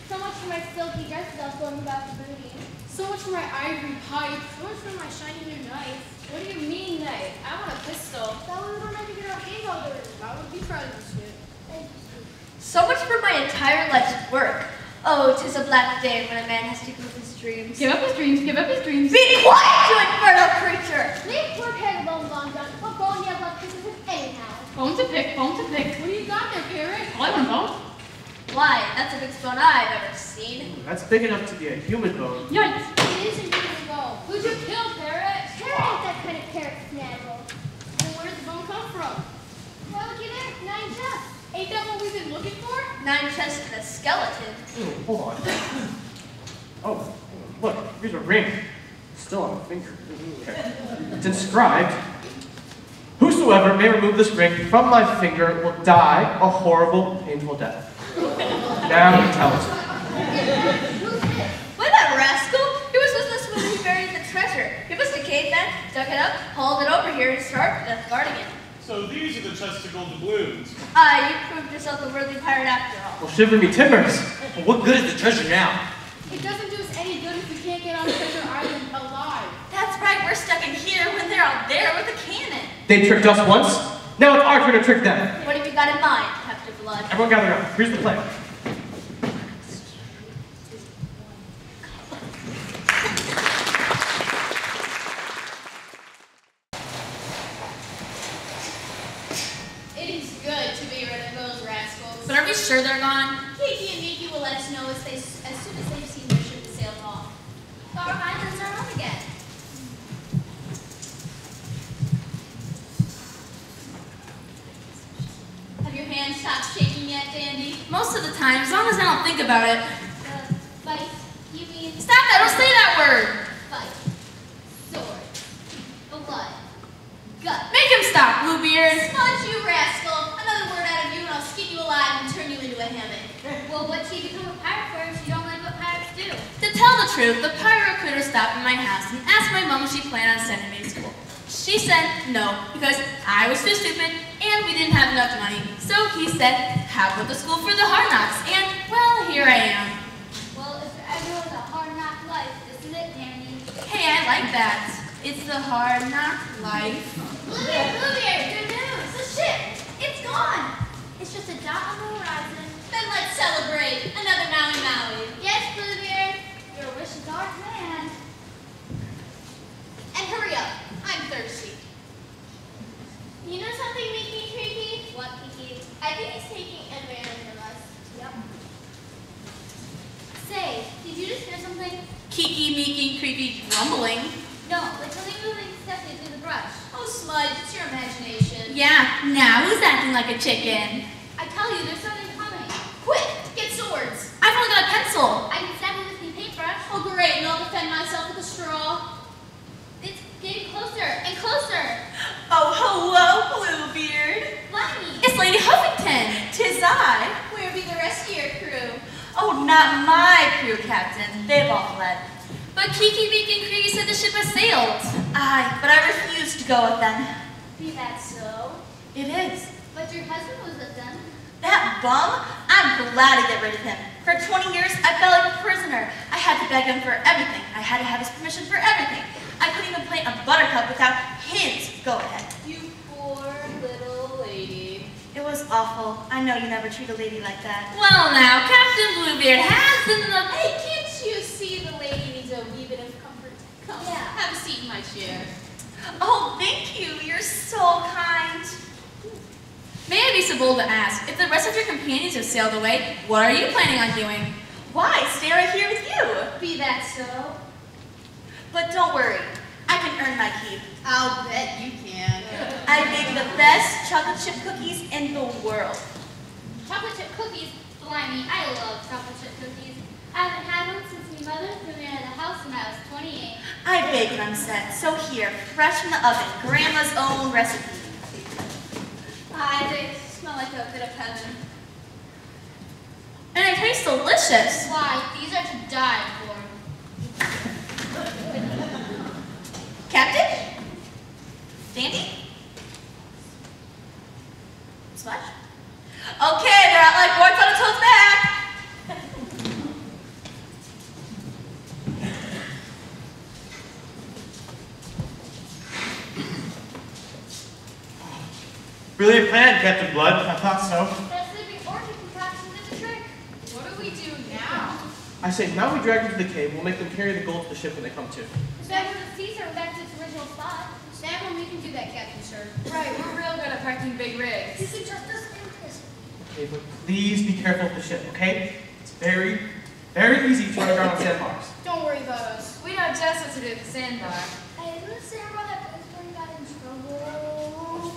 So much for my silky dresses I'll floating about the booty. So much for my ivory pipe. So much for my shiny new knife. What do you mean, knife? I want a pistol. That way we don't have to get our hands all dirty. I would be proud of this shit. Thank you, Steve. So much for my entire life's work. Oh, 'tis a black day when a man has to give up his dreams. Give up his dreams, give up his dreams. Be quiet, you infernal creature! Leave poor Peg alone, Long John. What bone you have left to him anyhow? Bone to pick, bone to pick. What do you got there, Parrot? I don't know. Why, that's the biggest bone I've ever seen. That's big enough to be a human bone. Yikes. It is a human bone. Who'd you kill, Parrot? Parrot ain't that kind of carrot snaggle. Then where did the bone come from? Why look at there? 9 chests. Ain't that what we've been looking for? 9 chests and a skeleton. Hold on. Oh, look, here's a ring. Still on my finger. Okay. It's inscribed, "Whosoever may remove this ring from my finger will die a horrible, painful death." Now you tell us. Who's this? Why, that rascal? He was with us when we buried the treasure. He was a caveman, dug it up, hauled it over here, and starved to death guarding it. So these are the chests of gold doubloons. Ah, you proved yourself a worthy pirate after all. Well, shiver me timbers. Well, what good is the treasure now? It doesn't do us any good if we can't get on Treasure Island alive. That's right, we're stuck in here when they're out there with a cannon. They tricked us once. Now it's our turn to trick them. What have you got in mind, Captain Blood? Everyone gather up. Here's the plan. It is good to be rid of those rascals. But are we sure they're gone? Kiki and Miki will let us know as soon as they've seen their ship sail off. Our islands are home again. Have your hands stopped shaking yet, Dandy? Most of the time, as long as I don't think about it. Fight. You mean Stop that, don't say that word! fight. Sword. Blood. Gut. Make him stop, Bluebeard! Smudge, you rascal. Another word out of you and I'll skin you alive and turn you into a hammock. Well, what'd she become a pirate for if she don't like what pirates do? To tell the truth, the pirate recruiter stopped at my house and asked my mom if she planned on sending me to school. She said no, because I was too stupid and we didn't have enough money. So he said, how about the school for the hard knocks? And, well, here I am. Well, if there ever was a hard knock life, this is it, Danny. Hey, I like that. It's the hard knock life. Bluebeard, good news! The ship! It's gone! It's just a dot on the horizon. Then let's celebrate! Another Maui Maui. Yes, Bluebeard. Your wish is our command. And hurry up. I'm thirsty. You know something make me creepy? What, Kiki? I think he's taking advantage of us. Yep. Say, did you just hear something? Kiki, meeky, creepy, grumbling. No, like something moving stepping through the brush. Oh, Smudge, it's your imagination. Yeah, now who's acting like a chicken? I tell you, there's something coming. Quick, get swords. I've only got a pencil. I can stab it with my paintbrush. Oh, great, and I'll defend myself with a straw. It's getting closer and closer. Oh, hello, Bluebeard. Blimey. It's Lady Huffington. 'Tis I. Where be the rest of your crew? Oh, not my crew, Captain. They've all fled. But Kiki, Meek, and Creepy said the ship has sailed. Aye, but I refuse to go with them. Be that so? It is. But your husband was with them. That bum? I'm glad to get rid of him. For 20 years, I felt like a prisoner. I had to beg him for everything. I had to have his permission for everything. I couldn't even plant a buttercup without his go-ahead. You poor little lady. It was awful. I know you never treat a lady like that. Well now, Captain Bluebeard has been the... Hey, can't you see the lady needs a wee bit of comfort? Come, Yeah. have a seat in my chair. Oh, thank you. You're so kind. May I be so bold to ask, if the rest of your companions have sailed away, what are you planning on doing? Why? Stay right here with you. Be that so? But don't worry. I can earn my keep. I'll bet you can. I make the best chocolate chip cookies in the world. Chocolate chip cookies? Blimey, I love chocolate chip cookies. I haven't had one since my mother threw me out of the house when I was 28. I bake when I'm set. So here, fresh from the oven, Grandma's own recipe. They smell like a bit of heaven. And it tastes delicious. Why, these are to die for. Captain? Dandy? Smudge? Okay, they're out like warts on a toad's back. Brilliant plan, Captain Blood. I thought so. That sleeping orchid concoction did the trick. What do we do now? I say, now we drag them to the cave, we'll make them carry the gold to the ship when they come to. That was the Caesar back to its original spot. Sam, we can do that, Captain, sir. Right, we're real good at packing big rigs. You can trust us in this. Okay, but please be careful of the ship, okay? It's very, very easy to run around on sandbars. Don't worry about us. We know just what to do with the sandbar. Hey, isn't the sandbar that place where you got in trouble?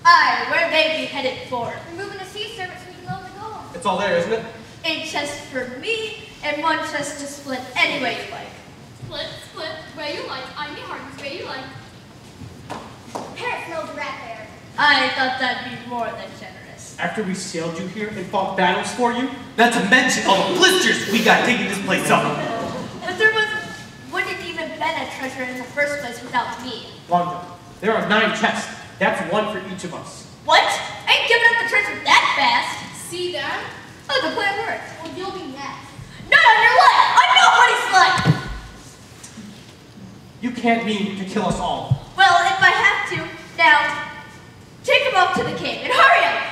Aye, where they be headed for? We're moving a sea servant so we can load the gold. It's all there, isn't it? A chest for me, and one chest to split any way you like. Split, where you like. I mean, hardens where you like. Parrot knows rat bear. I thought that'd be more than generous. After we sailed you here and fought battles for you, Not to mention all the blisters we got digging this place up. But wouldn't even been a treasure in the first place without me. Longo, there are 9 chests. That's one for each of us. What? I ain't giving up the treasure that fast. See that? Oh, the plan worked. Well, you'll be next. Not on your life! On nobody's life! You can't mean to kill us all. Well, if I have to, now, take him off to the cave and hurry up!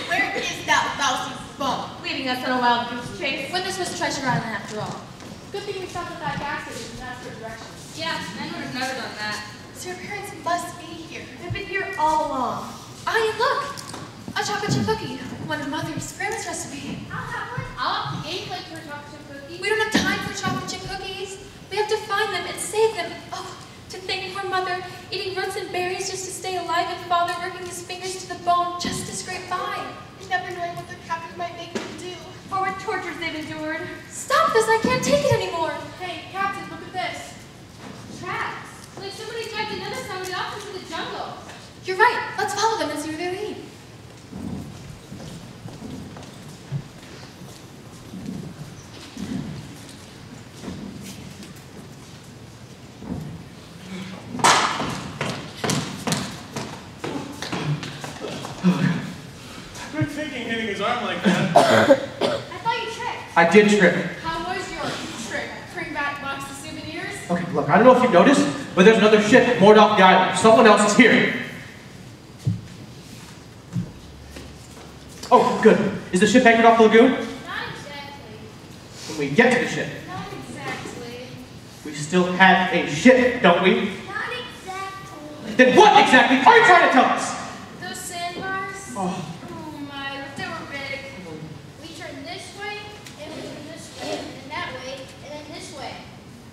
Where is that lousy bum? Leading us on a wild goose chase. When this was Treasure Island after all. Good thing we stopped at that gas station and asked for directions. Yeah, men would have never done that. So your parents must be here. They've been here all along. Aye, look! A chocolate chip cookie. One of Mother's grandma's recipe. I'll have one. I'll pay like for chocolate chip cookies. We don't have time for chocolate chip cookies. We have to find them and save them. Oh, to think poor Mother eating roots and berries just to stay alive and Father working his fingers to the bone just to scrape by. Never knowing what the captain might make them do. For with tortures they've endured. Stop this, I can't take it anymore. Hey, Captain, look at this. Tracks. Like somebody dragged another somebody off into the jungle. You're right, let's follow them and see where they lead. Good thinking hitting his arm like that. I thought you tripped. I did trip. How was your trick? Bring back box of souvenirs? Okay, look, I don't know if you've noticed, but there's another ship moored off the island. Someone else is here. Oh, good. Is the ship anchored off the lagoon? Not exactly. When we get to the ship, Not exactly. we still have a ship, don't we? Not exactly. Then what exactly are you trying to tell us? Those sandbars? Oh, Oh my, but they were big. We turned this way, and we turned this way, and then that way, and then this way.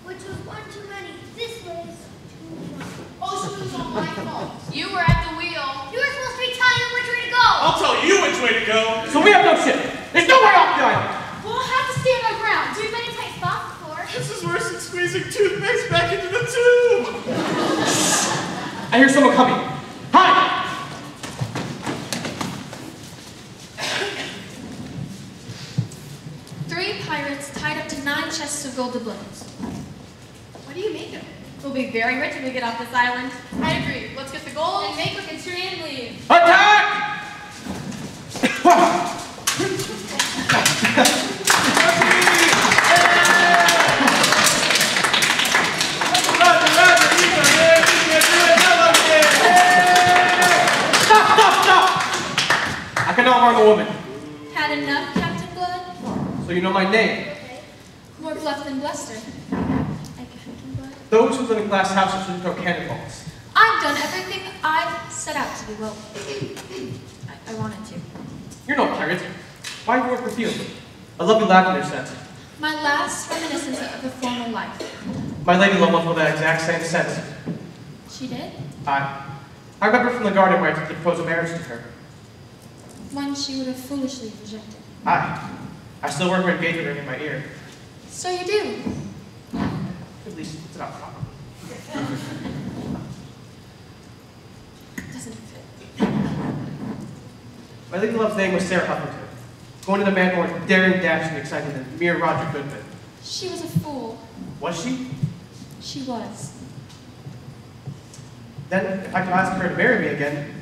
Which was one too many. This way is too much. Oh, so it was all my fault. You were at the wheel. You were supposed to be telling them which way to go. I'll tell you which way to go. so we have no ship. There's no way off the island. We'll have to stand our ground. We've been in tight spots before. This is worse than squeezing toothpaste back into the tube. I hear someone coming. Hi! Three pirates tied up to 9 chests of gold doubloons. What do you make of it? We'll be very rich when we get off this island. I agree. Let's get the gold. And make like a tree and leave. Attack! I cannot harm a woman. Had enough, Captain Blood? So you know my name. More bluff than bluster. Captain Blood? Those who live in glass houses should throw cannonballs. I've done everything I've set out to do. Well, I wanted to. You're no pirate. Why do you wear perfume? A lovely lavender scent. My last reminiscence of a former life. My lady love went for that exact same scent. She did? I remember from the garden where I took the propose a marriage to her. One she would have foolishly rejected. I still wear her engagement ring in my ear. So you do? At least it's not proper. Doesn't fit. My lady love's name was Sarah Huffington. Going to the man more daring, dashing, exciting than mere Roger Goodman. She was a fool. Was she? She was. Then, if I could ask her to marry me again,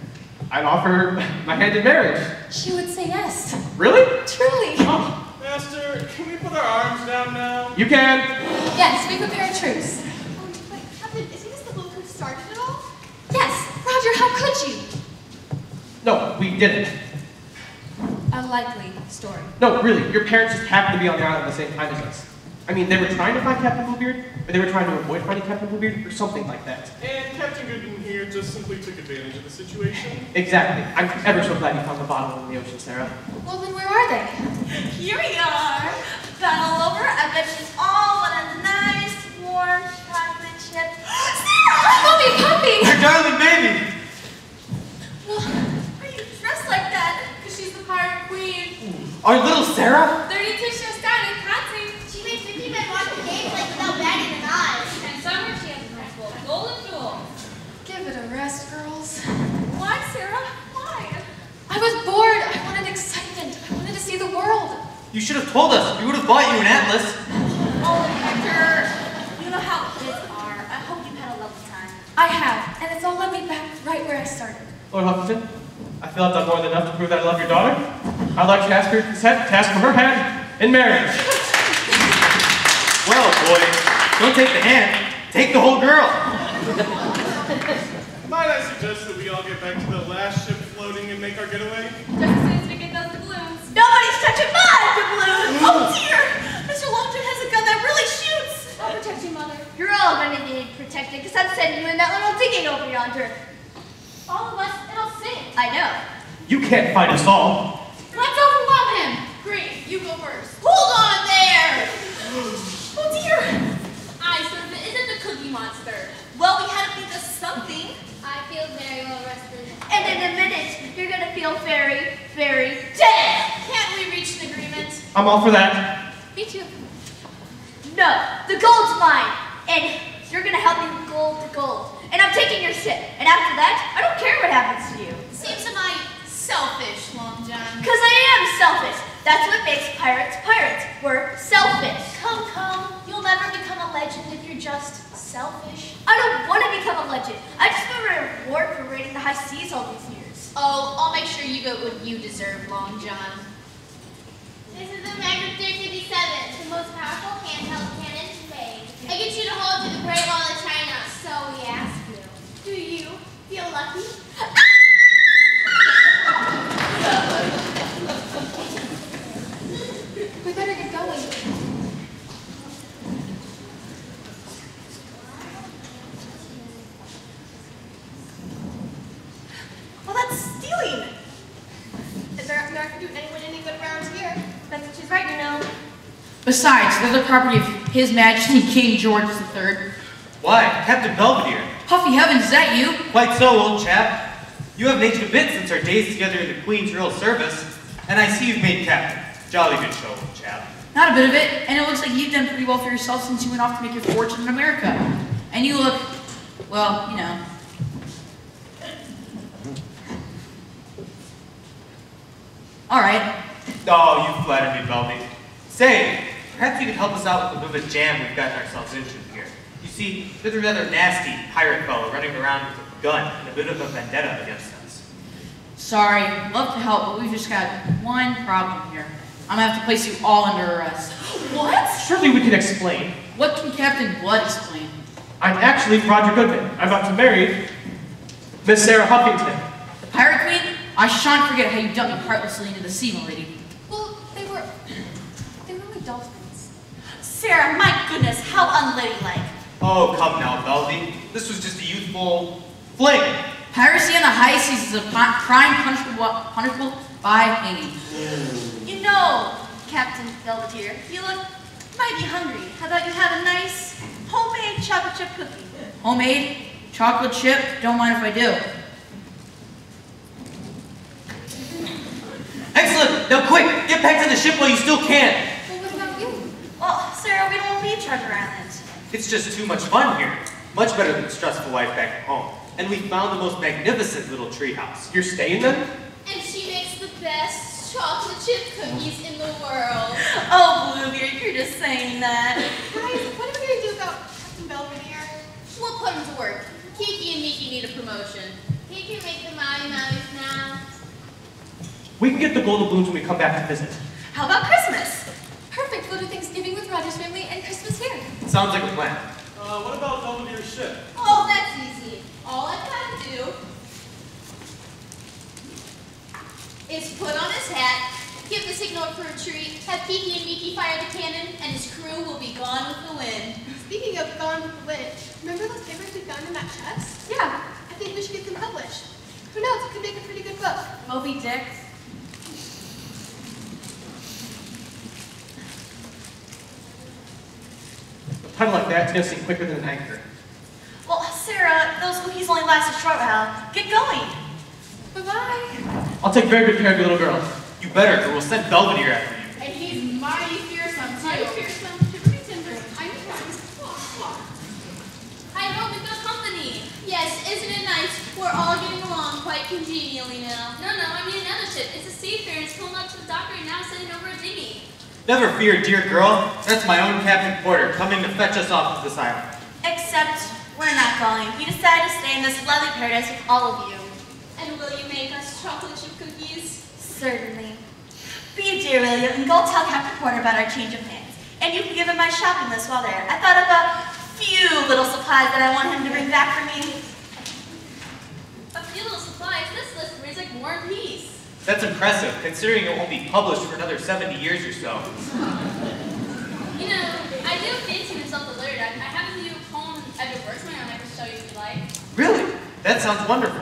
I'd offer her my hand in marriage. She would say yes. Really? Truly. Oh, Master, can we put our arms down now? you can. Yes, we prepare a truce. Wait, Captain, is this the boat who started it all? Yes, Roger, how could you? No, we didn't. A likely story. No, really, your parents just happened to be on the island at the same time as us. I mean, they were trying to find Captain Bluebeard, but they were trying to avoid finding Captain Bluebeard, or something like that. And Captain Goodman here just simply took advantage of the situation. Exactly. I'm ever so glad you found the bottle in the ocean, Sarah. Well, then where are they? Here we are. Battle over. I bet she's all but a nice, warm chocolate chip. Sarah! Puppy, puppy! Your darling baby! Why are you dressed like that? Because she's the pirate queen. Our little Sarah? 32 ships down in Patsy. She made 50 men watch the gameplay without batting an eye. And summer she has a principal. Golden jewels. Give it a rest, girls. Why, Sarah? Why? I was bored. I wanted excitement. I wanted to see the world. You should have told us. We would have bought you an atlas. Oh, Hector. You know how kids are. I hope you've had a lovely time. I have, and it's all led me back right where I started. Lord Huffington, I feel I've done more than enough to prove that I love your daughter. I'd like to ask her consent to ask for her hand in marriage. Well, boy, don't take the hand. Take the whole girl. Might I suggest that we all get back to the last ship floating and make our getaway? Just as soon as we get those doubloons. Nobody's touching my doubloon. Oh, dear. Mr. Longton has a gun that really shoots. I'll protect you, Mother. You're all going to need protected because I'm sending you in that little digging over yonder. All of us, it'll sink. I know. You can't fight us all. Let's overwhelm him. Green, you go first. Hold on there. Oh, dear. I sort of isn't the cookie monster. Well, we had to think of something. I feel very well rested. And in a minute, you're going to feel very, very dead. Can't we reach an agreement? I'm I'm all for that. Me too. No, the gold's mine. And you're gonna help me with gold to gold. And I'm taking your ship. And after that, I don't care what happens to you. Seems a mite selfish, Long John. Because I am selfish. That's what makes pirates pirates. We're selfish. Come, you'll never become a legend if you're just selfish. I don't want to become a legend. I just want a reward for raiding the high seas all these years. Oh, I'll make sure you get what you deserve, Long John. This is the Magna 357, the most powerful handheld cannon made. It gets you to hold to the Great Wall of China, so we ask you. Do you feel lucky? We better get going. Well, that's stealing. They're not doing anyone any good around here. But she's right, you know. Besides, they're the property of His Majesty King George III. Why, Captain Belvedere? Puffy heavens, is that you? Quite so, old chap. You haven't aged a bit since our days together in the Queen's Royal Service, and I see you've made captain. Jolly good show, old chap. Not a bit of it, and it looks like you've done pretty well for yourself since you went off to make your fortune in America. And you look, well, you know. Alright. Oh, you flatter me, Belvedere. Say, perhaps you could help us out with a bit of a jam we've gotten ourselves into here. You see, there's a rather nasty pirate fellow running around with a gun and a bit of a vendetta against us. Sorry, love to help, but we've just got one problem here. I'm gonna have to place you all under arrest. What? Surely we can explain. What can Captain Blood explain? I'm actually Roger Goodman. I'm about to marry Miss Sarah Huffington. The Pirate Queen? I shan't forget how you dumped me heartlessly into the sea, milady. Well, they were only dolphins. Sarah, my goodness, how unladylike. Oh, come now, Belvedere. This was just a youthful fling. Piracy on the high seas is a crime punishable by hanging. You know, Captain Belvedere, you look mighty hungry. How about you have a nice homemade chocolate chip cookie? Homemade? Chocolate chip? Don't mind if I do. Excellent! Now quick, get back to the ship while you still can. Well, what about you? Well, Sarah, we don't leave Treasure Island. It's just too much fun here. Much better than the stressful life back at home. And we found the most magnificent little treehouse. You're staying then? And she makes the best chocolate chip cookies in the world. Oh, Bluebeard, you're just saying that. Guys, what are we going to do about Captain Belvedere? We'll put him to work. Kiki and Miki need a promotion. He can make the Maui Mauis now. We can get the gold doubloons when we come back to visit. How about Christmas? Perfect. We'll do Thanksgiving with Roger's family and Christmas here. Sounds like a plan. What about Belvedere's ship? Oh, that's easy. All I've got to do is put on his hat, give the signal for retreat, have Kiki and Miki fire the cannon, and his crew will be gone with the wind. Speaking of Gone with the Wind, remember those papers we found in that chest? Yeah, I think we should get them published. Who knows, it could make a pretty good book. Moby Dick. A tunnel like that's gonna sink quicker than an anchor. Well, Sarah, those cookies only last a short while. Get going. Bye-bye. I'll take very good care of your little girl. You better, or we'll send Belvedere after you. And he's mighty fearsome, too. Mighty fearsome, shivery timber. I'm trying. I hope we've got company. Yes, isn't it nice? We're all getting along quite congenially now. No, I mean another ship. It's a seafarer. It's pulling up to the dock right now, sending over a dinghy. Never fear, dear girl. That's my own Captain Porter coming to fetch us off of this island. Except, we're not going. We decided to stay in this lovely paradise with all of you. And will you make us chocolate chip cookies? Certainly. Be a dear, will you? And go tell Captain Porter about our change of plans. And you can give him my shopping list while there. I thought of a few little supplies that I want him to bring back for me. A few little supplies. This list reads like War and Peace. That's impressive, considering it won't be published for another 70 years or so. You know, I do fancy myself a literate. I have a few poems Edward Wordsworth I could show you if you like. Really? That sounds wonderful.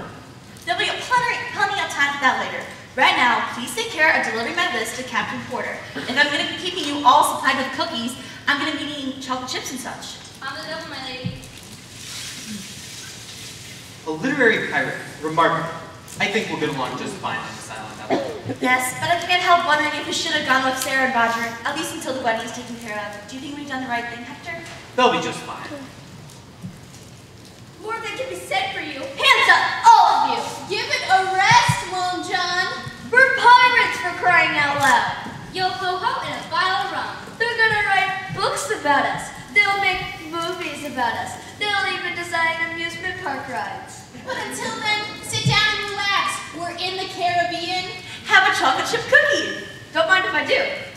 There'll be plenty of time for that later. Right now, please take care of delivering my list to Captain Porter. If I'm going to be keeping you all supplied with cookies, I'm going to be eating chocolate chips and such. On the devil, my lady. A literary pirate. Remarkable. I think we'll get along just fine on this island, Ethel. Yes, but I can't help wondering if we should have gone with Sarah and Roger, at least until the wedding is taken care of. Do you think we've done the right thing, Hector? They'll be just fine. More than can be said for you. Hands up, all of you. Give it a rest, Long John. We're pirates, for crying out loud. Yo ho ho and a bottle of rum. They're gonna write books about us. They'll make movies about us. They'll even design amusement park rides. But until then, sit down and relax. We're in the Caribbean. Have a chocolate chip cookie. Don't mind if I do.